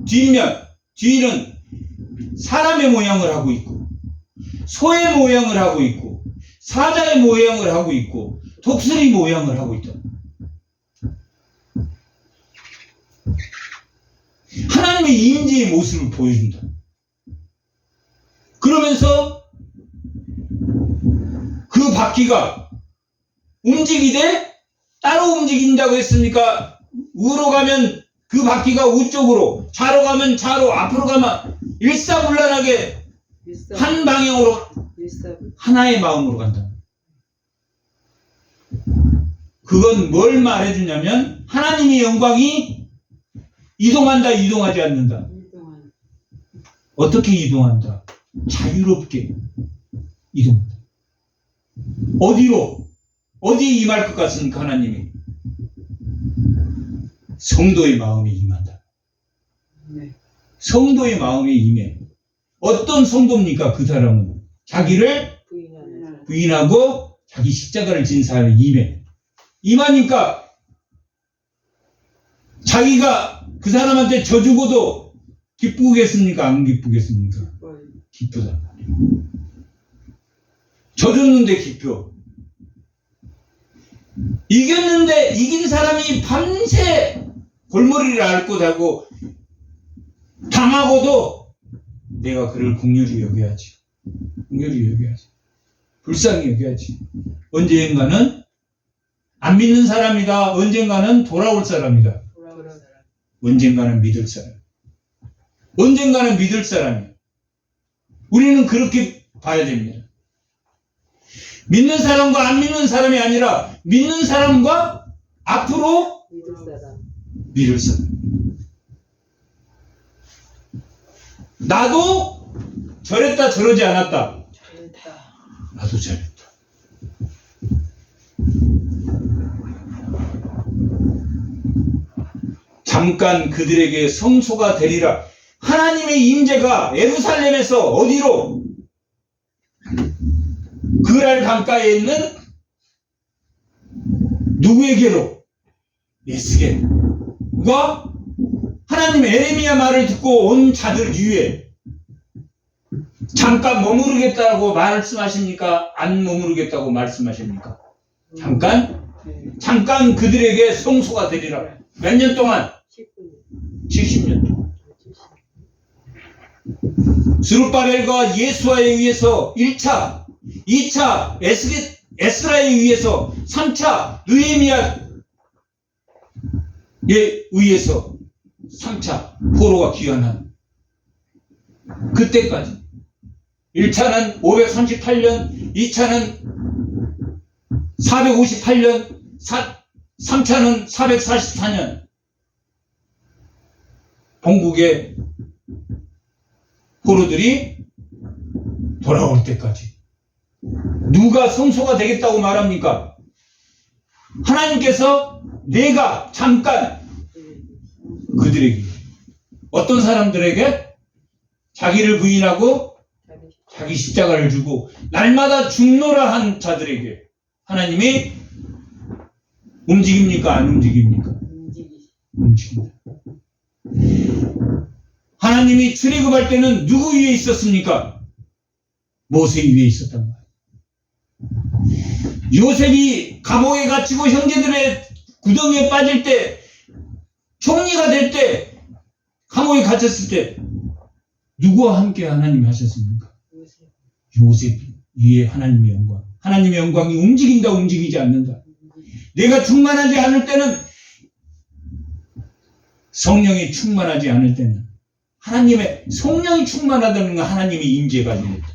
뒷면, 뒤는 사람의 모양을 하고 있고 소의 모양을 하고 있고 사자의 모양을 하고 있고 독수리 모양을 하고 있다. 하나님의 임재의 모습을 보여준다. 그러면서 그 바퀴가 움직이되 따로 움직인다고 했습니까? 우로 가면 그 바퀴가 우쪽으로, 좌로 가면 좌로, 앞으로 가면 일사불란하게 한 방향으로 하나의 마음으로 간다. 그건 뭘 말해주냐면 하나님의 영광이 이동한다, 이동하지 않는다. 어떻게 이동한다? 자유롭게 이동한다. 어디로? 어디에 임할 것 같습니까? 하나님이 성도의 마음에 임한다. 성도의 마음에 임해. 어떤 성도입니까? 그 사람은 자기를 부인하고 자기 십자가를 진 사람에 임해. 임하니까 자기가 그 사람한테 져주고도 기쁘겠습니까? 안 기쁘겠습니까? 기쁘다. 져줬는데 기뻐. 이겼는데 이긴 사람이 밤새 골머리를 앓고 자고 당하고도 내가 그를 긍휼히 여겨야지. 긍휼히 여겨야지. 불쌍히 여겨야지. 언젠가는 안 믿는 사람이다. 언젠가는 돌아올 사람이다. 언젠가는 믿을 사람. 언젠가는 믿을 사람이에요. 우리는 그렇게 봐야 됩니다. 믿는 사람과 안 믿는 사람이 아니라 믿는 사람과 앞으로 믿을 사람. 나도 저랬다 저러지 않았다. 나도 잘했다. 잠깐 그들에게 성소가 되리라. 하나님의 임재가 예루살렘에서 어디로? 그랄 강가에 있는 누구에게로? 에스겔과 하나님의 에레미야 말을 듣고 온 자들 위에 잠깐 머무르겠다고 말씀하십니까? 안 머무르겠다고 말씀하십니까? 잠깐 그들에게 성소가 되리라. 몇 년 동안? 70년 동안. 스룹바벨과 예수아에 의해서 1차, 2차 에스라에 의해서 3차 느헤미야에 의해서 3차 포로가 귀환한 그때까지 1차는 538년, 2차는 458년, 3차는 444년 본국의 포로들이 돌아올 때까지 누가 성소가 되겠다고 말합니까? 하나님께서 내가 잠깐 그들에게 어떤 사람들에게 자기를 부인하고 자기 십자가를 주고 날마다 죽노라 한 자들에게 하나님이 움직입니까? 안 움직입니까? 움직입니다. 하나님이 출애굽할 때는 누구 위에 있었습니까? 모세 위에 있었단 말이에요. 요셉이 감옥에 갇히고 형제들의 구덩이에 빠질 때 총리가 될 때 감옥에 갇혔을 때 누구와 함께 하나님이 하셨습니까? 요셉 위에 하나님의 영광. 하나님의 영광이 움직인다 움직이지 않는다. 내가 충만하지 않을 때는 성령이 충만하지 않을 때는 하나님의 성령이 충만하다는 건 하나님의 임재가 아닙니다.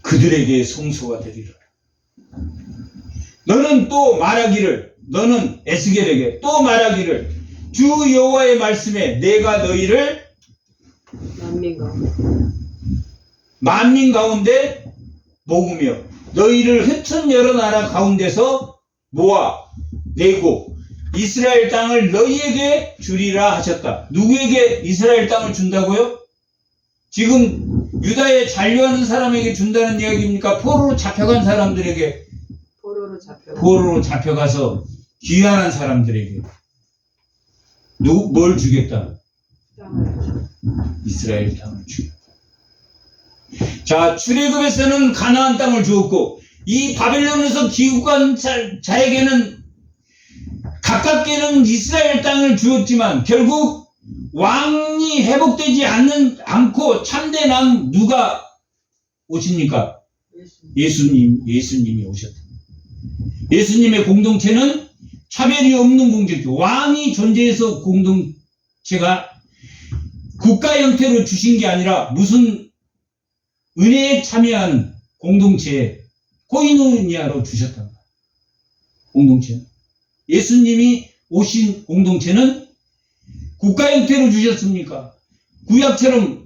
그들에게 성소가 되리라. 너는 또 말하기를, 너는 에스겔에게 또 말하기를 주 여호와의 말씀에 내가 너희를 만민 가운데 모으며 너희를 흩은 여러 나라 가운데서 모아 내고 이스라엘 땅을 너희에게 주리라 하셨다. 누구에게 이스라엘 땅을 준다고요? 지금 유다에 잔류하는 사람에게 준다는 이야기입니까? 포로로 잡혀간 사람들에게, 포로로 잡혀가서 귀환한 사람들에게 뭘 주겠다? 이스라엘 땅을 주겠다. 자, 출애굽에서는 가나안 땅을 주었고 이 바벨론에서 귀국한 자에게는 가깝게는 이스라엘 땅을 주었지만 결국 왕이 회복되지 않고 참된 왕 누가 오십니까? 예수님이 오셨다. 예수님의 공동체는 차별이 없는 공동체. 왕이 존재해서 공동체가 국가 형태로 주신 게 아니라 무슨 은혜에 참여하는 공동체에 코이노니아로 주셨다. 공동체는. 예수님이 오신 공동체는 국가 형태로 주셨습니까? 구약처럼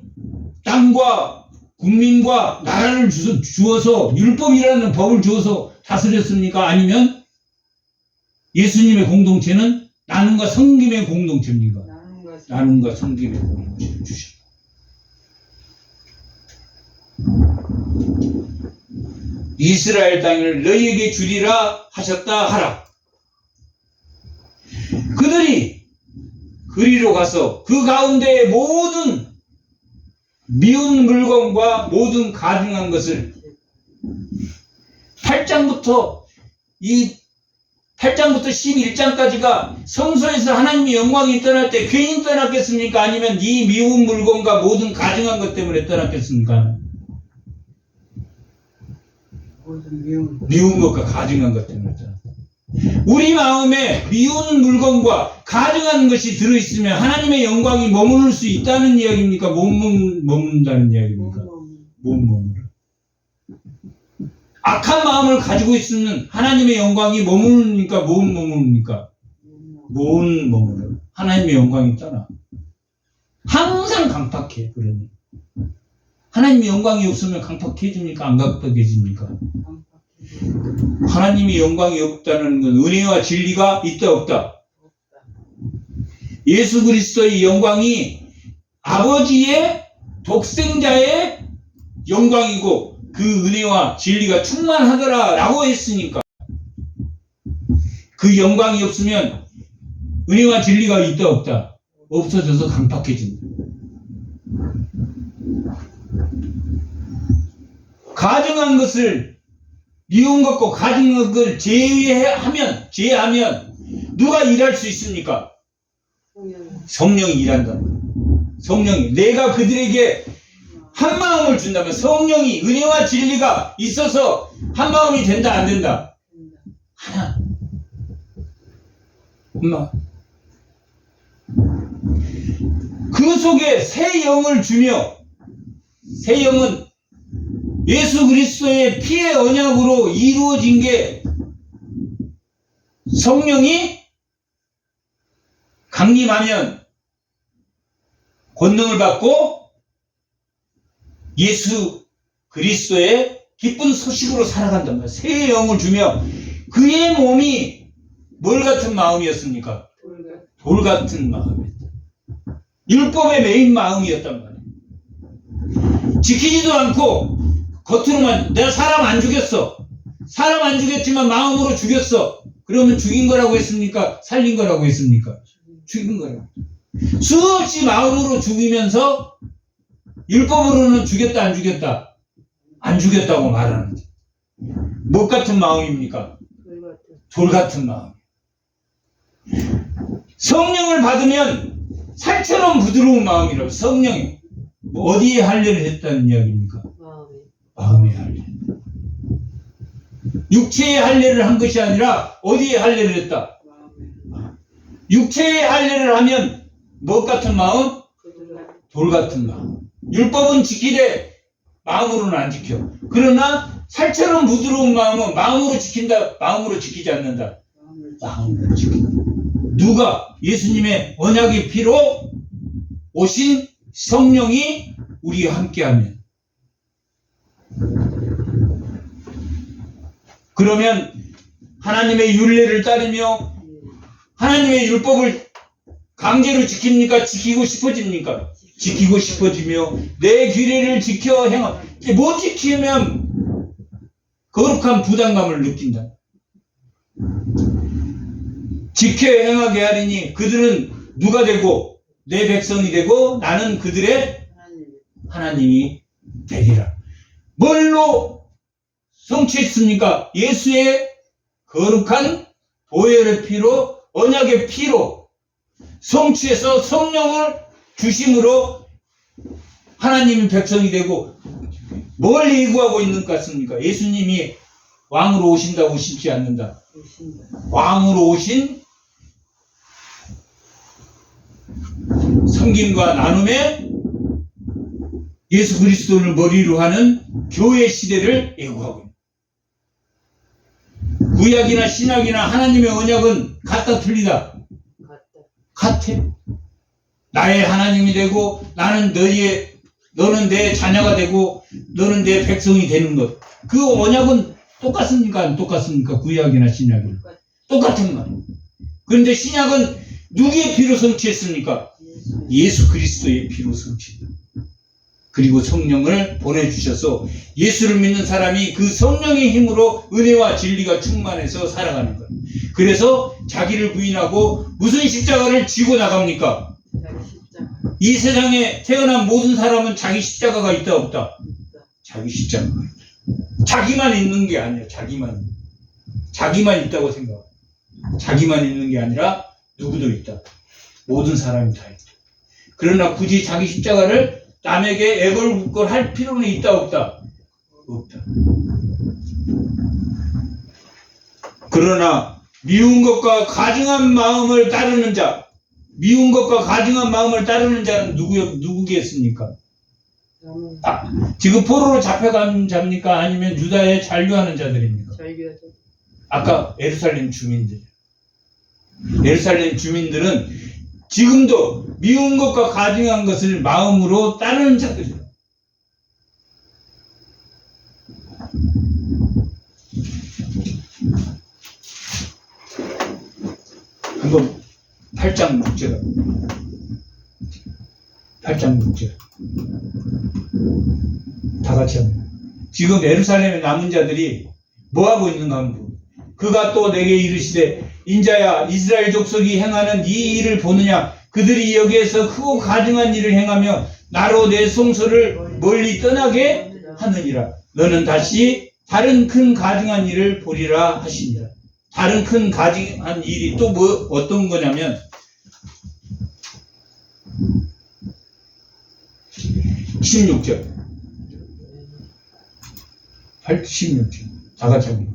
땅과 국민과 나라를 주어서 율법이라는 법을 주어서 다스렸습니까? 아니면 예수님의 공동체는 나눔과 섬김의 공동체입니까? 나눔과 섬김의 공동체를 주셨다. 이스라엘 땅을 너희에게 주리라 하셨다 하라. 그들이 그리로 가서 그 가운데의 모든 미운 물건과 모든 가증한 것을 8장부터 11장까지가 성소에서 하나님의 영광이 떠날 때 괜히 떠났겠습니까? 아니면 이 미운 물건과 모든 가증한 것 때문에 떠났겠습니까? 미운 것과 가증한 것 때문에. 우리 마음에 미운 물건과 가증한 것이 들어있으면 하나님의 영광이 머무를 수 있다는 이야기입니까? 못 머문다는 이야기입니까? 못 머물어. 악한 마음을 가지고 있으면 하나님의 영광이 머무르니까 못 머무릅니까? 못 머물어. 하나님의 영광이 떠나. 항상 강팍해. 그러니 하나님의 영광이 없으면 강팍해집니까? 안 강팍해집니까? 하나님의 영광이 없다는 건 은혜와 진리가 있다 없다? 예수 그리스도의 영광이 아버지의 독생자의 영광이고 그 은혜와 진리가 충만하더라 라고 했으니까 그 영광이 없으면 은혜와 진리가 있다 없다? 없어져서 강팍해진다. 가증한 것을 미운 것과 가증한 것을 제하면 누가 일할 수 있습니까? 성령이 일한다. 성령이 내가 그들에게 한 마음을 준다면 성령이 은혜와 진리가 있어서 한 마음이 된다 안 된다? 하나. 엄마. 그 속에 새 영을 주며 새 영은 예수 그리스도의 피의 언약으로 이루어진 게 성령이 강림하면 권능을 받고 예수 그리스도의 기쁜 소식으로 살아간단 말이에요. 새 영을 주며 그의 몸이 뭘 같은 마음이었습니까? 돌 같은 마음이었다. 율법의 메인 마음이었단 말이에요. 지키지도 않고 겉으로만 내가 사람 안 죽였어. 사람 안 죽였지만 마음으로 죽였어. 그러면 죽인 거라고 했습니까? 살린 거라고 했습니까? 죽인 거라고. 수없이 마음으로 죽이면서 율법으로는 죽였다 안 죽였다? 안 죽였다고 말하는 거죠. 뭐 같은 마음입니까? 돌 같은 마음. 성령을 받으면 살처럼 부드러운 마음이라고. 성령이 어디에 할례를 했다는 이야기입니까? 마음의 할례. 육체의 할례를 한 것이 아니라 어디에 할례를 했다? 육체의 할례를 하면 뭐 같은 마음? 돌 같은 마음. 율법은 지키되 마음으로는 안 지켜. 그러나 살처럼 부드러운 마음은 마음으로 지킨다, 마음으로 지키지 않는다. 마음으로 지킨다. 누가? 예수님의 언약의 피로 오신 성령이 우리와 함께하면. 그러면 하나님의 율례를 따르며 하나님의 율법을 강제로 지킵니까? 지키고 싶어집니까? 지키고 싶어지며 내 규례를 지켜 행함. 못 지키면 거룩한 부담감을 느낀다. 지켜 행하게 하리니 그들은 누가 되고 내 백성이 되고 나는 그들의 하나님이 되리라. 뭘로 성취했습니까? 예수의 거룩한 보혈의 피로, 언약의 피로 성취해서 성령을 주심으로 하나님의 백성이 되고 뭘 예고하고 있는 것 같습니까? 예수님이 왕으로 오신다고 오시지 않는다. 왕으로 오신 섬김과 나눔의 예수 그리스도를 머리로 하는 교회 시대를 예고하고 있다. 구약이나 신약이나 하나님의 언약은 같다 틀리다? 같아. 나의 하나님이 되고 나는 너는 내 자녀가 되고 너는 내 백성이 되는 것. 그 언약은 똑같습니까? 안 똑같습니까? 구약이나 신약은 똑같은 말. 그런데 신약은 누구의 피로 성취했습니까? 예수 그리스도의 피로 성취했다. 그리고 성령을 보내주셔서 예수를 믿는 사람이 그 성령의 힘으로 은혜와 진리가 충만해서 살아가는 거예요. 그래서 자기를 부인하고 무슨 십자가를 지고 나갑니까? 이 세상에 태어난 모든 사람은 자기 십자가가 있다 없다? 자기 십자가가 있다. 자기만 있는 게 아니야. 자기만 있다고 생각해. 자기만 있는 게 아니라 누구도 있다. 모든 사람이 다 있다. 그러나 굳이 자기 십자가를 남에게 애걸복걸 할 필요는 있다 없다? 없다. 그러나 미운 것과 가증한 마음을 따르는 자, 미운 것과 가증한 마음을 따르는 자는 누구겠습니까? 지금 포로로 잡혀간 자입니까? 아니면 유다에 잔류하는 자들입니까? 아까 예루살렘 주민들. 예루살렘 주민들은 지금도 미운 것과 가증한 것을 마음으로 따르는 자들이에요. 한번 8장 6절. 8장 6절. 다 같이 합니다. 지금 예루살렘에 남은 자들이 뭐하고 있는가 하면 그가 또 내게 이르시되 인자야 이스라엘 족속이 행하는 이 일을 보느냐 그들이 여기에서 크고 가증한 일을 행하며 나로 내 성소를 멀리 떠나게 하느니라. 너는 다시 다른 큰 가증한 일을 보리라 하시니라. 다른 큰 가증한 일이 또 어떤 거냐면 16절 16절 다 같이 합니다.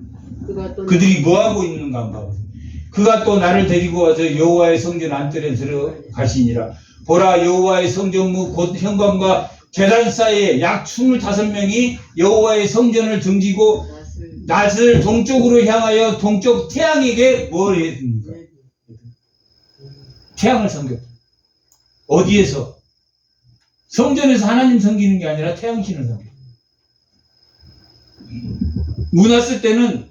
그들이 뭐하고 있는가 한번 봐보세요. 그가 또 나를 데리고 와서 여호와의 성전 안뜰에 들어가시니라. 보라 여호와의 성전무 곧 현관과 제단 사이에 약 25명이 여호와의 성전을 등지고 낯을 동쪽으로 향하여 동쪽 태양에게 뭘 했습니까? 태양을 섬겼다. 어디에서? 성전에서 하나님 섬기는 게 아니라 태양신을 섬겼다. 므낫세 때는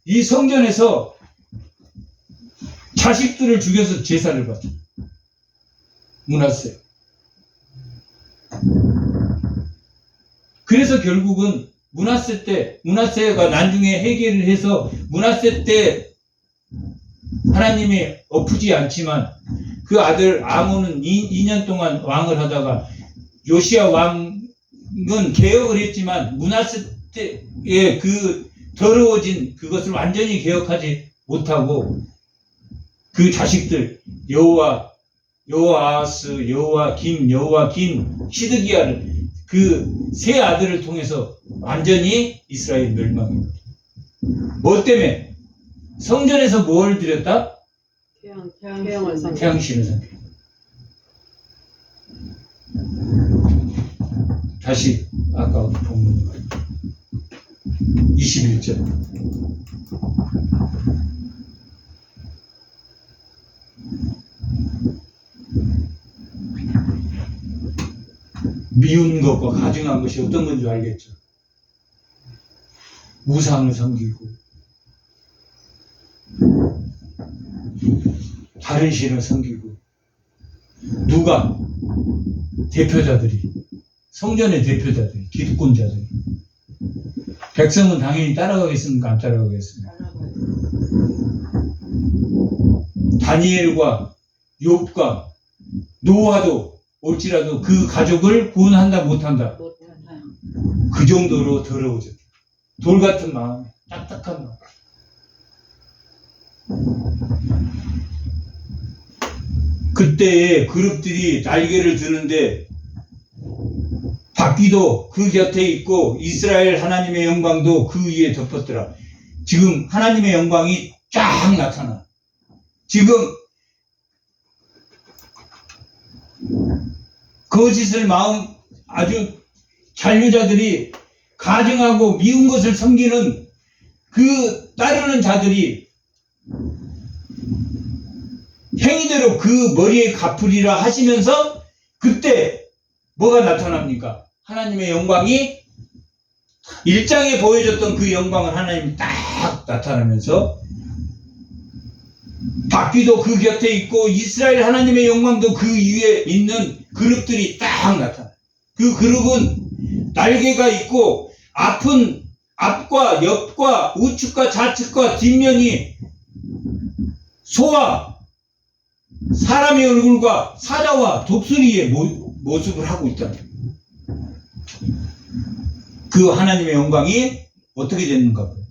이 성전에서 자식들을 죽여서 제사를 받죠. 므낫세. 그래서 결국은 므낫세가 나중에 해결을 해서 므낫세 때 하나님이 엎으지 않지만 그 아들 아몬은 2년 동안 왕을 하다가 요시야 왕은 개혁을 했지만 므낫세 때의 그 더러워진 그것을 완전히 개혁하지 못하고 그 자식들 여호아하스, 여호아김, 시드기야를 그 세 아들을 통해서 완전히 이스라엘 멸망입니다. 뭐 때문에? 성전에서 뭘 드렸다? 태양신을 섬겨. 다시 아까 본문 21절. 미운 것과 가증한 것이 어떤 건지 알겠죠? 우상을 섬기고 다른 신을 섬기고 누가? 대표자들이 성전의 대표자들이 기득권자들이 백성은 당연히 따라가겠습니까? 안 따라가겠습니까? 다니엘과 욥과 노아도 올지라도 그 가족을 구원한다 못한다. 그 정도로 더러워졌다. 돌 같은 마음, 딱딱한 마음. 그때의 그룹들이 날개를 드는데 바퀴도 그 곁에 있고 이스라엘 하나님의 영광도 그 위에 덮었더라. 지금 하나님의 영광이 쫙 나타나. 지금 거짓을 마음 아주 잔류자들이 가증하고 미운 것을 섬기는 그 따르는 자들이 행위대로 그 머리에 갚으리라 하시면서 그때 뭐가 나타납니까? 하나님의 영광이 1장에 보여줬던 그 영광을 하나님이 딱 나타나면서 바퀴도 그 곁에 있고 이스라엘 하나님의 영광도 그 위에 있는 그룹들이 딱 나타나. 그 그룹은 날개가 있고 앞과 옆과 우측과 좌측과 뒷면이 소와 사람의 얼굴과 사자와 독수리의 모습을 하고 있다. 그 하나님의 영광이 어떻게 됐는가 봐요.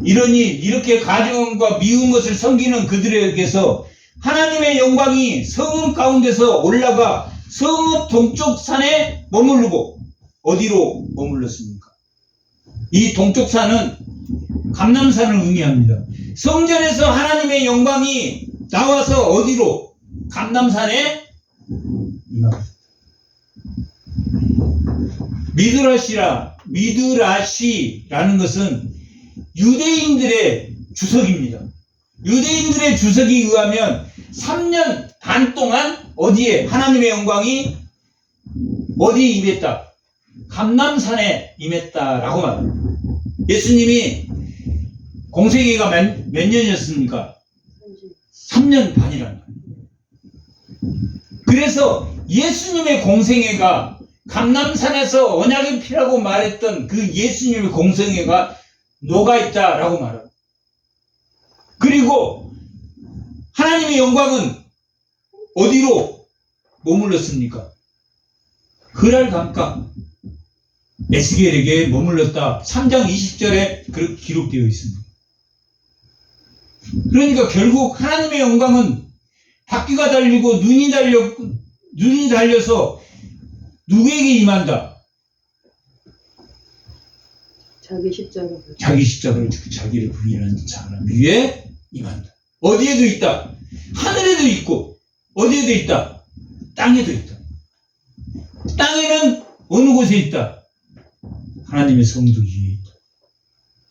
이러니 이렇게 가증함과 미운 것을 섬기는 그들에게서 하나님의 영광이 성읍 가운데서 올라가 성읍 동쪽 산에 머무르고 어디로 머물렀습니까? 이 동쪽 산은 감람산을 의미합니다. 성전에서 하나님의 영광이 나와서 어디로? 감람산에 임합니다. 미드라시라는 것은 유대인들의 주석입니다. 유대인들의 주석에 의하면 3년 반 동안 어디에 하나님의 영광이 어디에 임했다? 감람산에 임했다라고 말합니다. 예수님이 공생애가 몇 년이었습니까? 3년 반이란 말이에요. 그래서 예수님의 공생애가 감람산에서 언약의 피라고 말했던 그 예수님의 공생애가 녹아있다라고 말합니다. 그리고 하나님의 영광은 어디로 머물렀습니까? 그랄 강가 에스겔에게 머물렀다. 3장 20절에 그렇게 기록되어 있습니다. 그러니까 결국 하나님의 영광은 바퀴가 달리고 눈이 달려서 누구에게 임한다? 자기 십자가를 지고 자기를 부인하는 사람 위에 임한다. 어디에도 있다. 하늘에도 있고 어디에도 있다. 땅에도 있다. 땅에는 어느 곳에 있다? 하나님의 성도 위에 있다.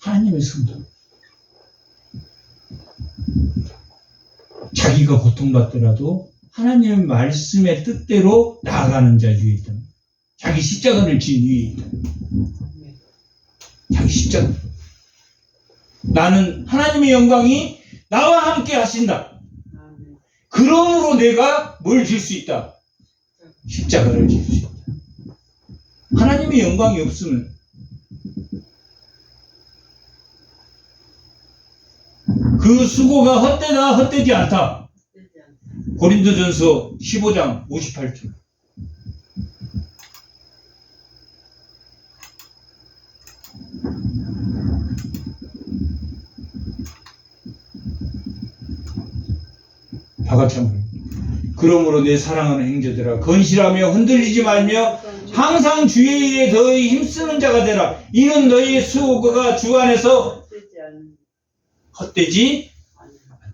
하나님의 성도. 자기가 고통받더라도 하나님의 말씀의 뜻대로 나아가는 자 위에 있다. 자기 십자가를 진 위에 있다. 자기 십자가. 나는 하나님의 영광이 나와 함께 하신다. 그러므로 내가 뭘 질 수 있다? 십자가를 질 수 있다. 하나님의 영광이 없으면 그 수고가 헛되다 헛되지 않다. 고린도전서 15장 58절. 다 같이 한번. 그러므로 내 사랑하는 형제들아 건실하며 흔들리지 말며 항상 주의 일에 더히 힘쓰는 자가 되라. 이는 너희의 수고가 주 안에서 헛되지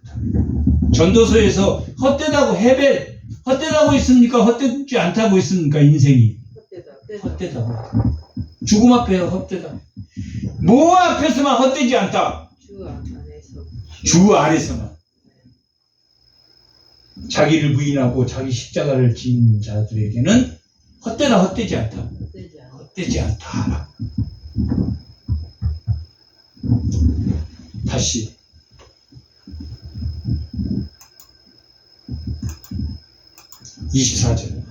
않다. 전도서에서 헛되다고 있습니까? 헛되지 않다고 있습니까? 인생이 헛되다고. 죽음 앞에 헛되다. 뭐 앞에서만 헛되지 않다. 주 안에서만. 자기를 부인하고 자기 십자가를 지는 자들에게는 헛되다 헛되지 않다. 헛되지 않다. 다시 24절.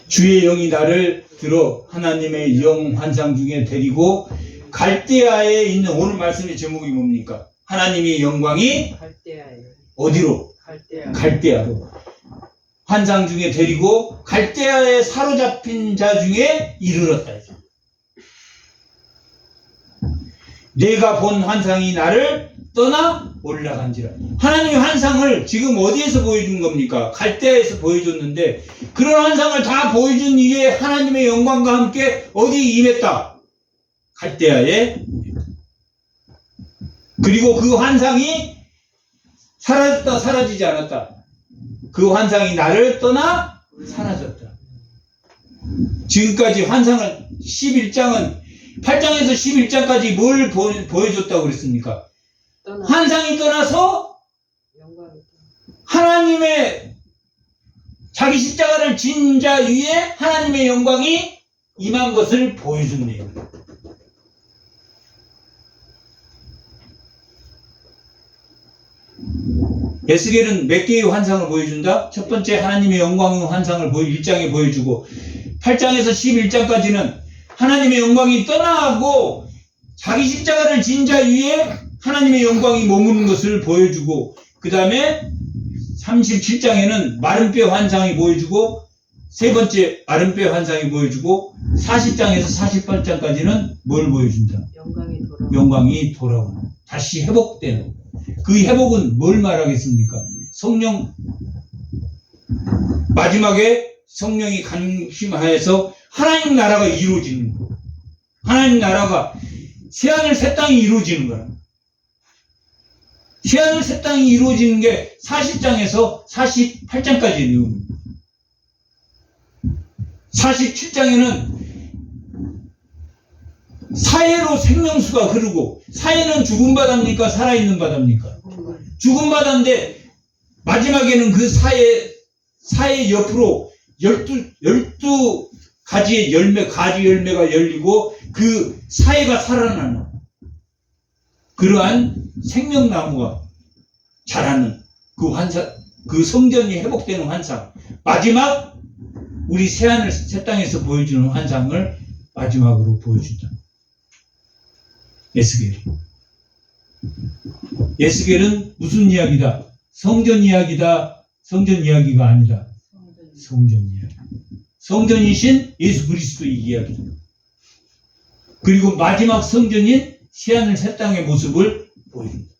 주의 영이 나를 들어 하나님의 영 환상 중에 데리고 갈대아에 있는, 오늘 말씀의 제목이 뭡니까? 하나님의 영광이 어디로? 갈대아로. 환상 중에 데리고 갈대아에 사로잡힌 자 중에 이르렀다. 내가 본 환상이 나를 떠나 올라간지라. 하나님의 환상을 지금 어디에서 보여준 겁니까? 갈대아에서 보여줬는데 그런 환상을 다 보여준 이게 하나님의 영광과 함께 어디에 임했다? 갈대아에. 그리고 그 환상이 사라졌다 사라지지 않았다. 그 환상이 나를 떠나 사라졌다. 지금까지 환상을 11장은 8장에서 11장까지 뭘 보여줬다고 그랬습니까? 환상이 떠나서 하나님의 자기 십자가를 진 자 위에 하나님의 영광이 임한 것을 보여준 내용입니다. 에스겔은 몇 개의 환상을 보여준다? 첫 번째 하나님의 영광의 환상을 1장에 보여주고 8장에서 11장까지는 하나님의 영광이 떠나고 자기 십자가를 진 자 위에 하나님의 영광이 머무는 것을 보여주고, 그 다음에 37장에는 마른 뼈 환상이 보여주고 세 번째 마른 뼈 환상이 보여주고 40장에서 48장까지는 뭘 보여준다? 영광이 돌아오는, 다시 회복되는. 그 회복은 뭘 말하겠습니까? 성령, 마지막에 성령이 강심하여서 하나님 나라가 이루어지는 거예요. 하나님 나라가 새하늘 새 땅이 이루어지는 거야. 새하늘 새 땅이 이루어지는 게 40장에서 48장까지 내용입니다. 47장에는 사해로 생명수가 흐르고, 사해는 죽은 바다입니까? 살아있는 바다입니까? 죽은 바다인데 마지막에는 그 사해 옆으로 12가지의 가지 열매가 열리고 그 사해가 살아나는 그러한 생명나무가 자라는 그 환상, 그 성전이 회복되는 환상, 마지막 우리 새하늘 새 땅에서 보여주는 환상을 마지막으로 보여준다. 에스겔은 무슨 이야기다? 성전 이야기다. 성전 이야기가 아니다. 성전 이야기. 성전이신 예수 그리스도의 이야기다. 그리고 마지막 성전인 새하늘 새 땅의 모습을 보여준다.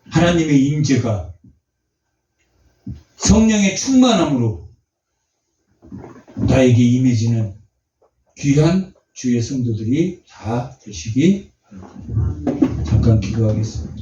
하나님의 임재가 성령의 충만함으로 나에게 임해지는 귀한 주의 성도들이 다 되시기 바랍니다. 잠깐 기도하겠습니다.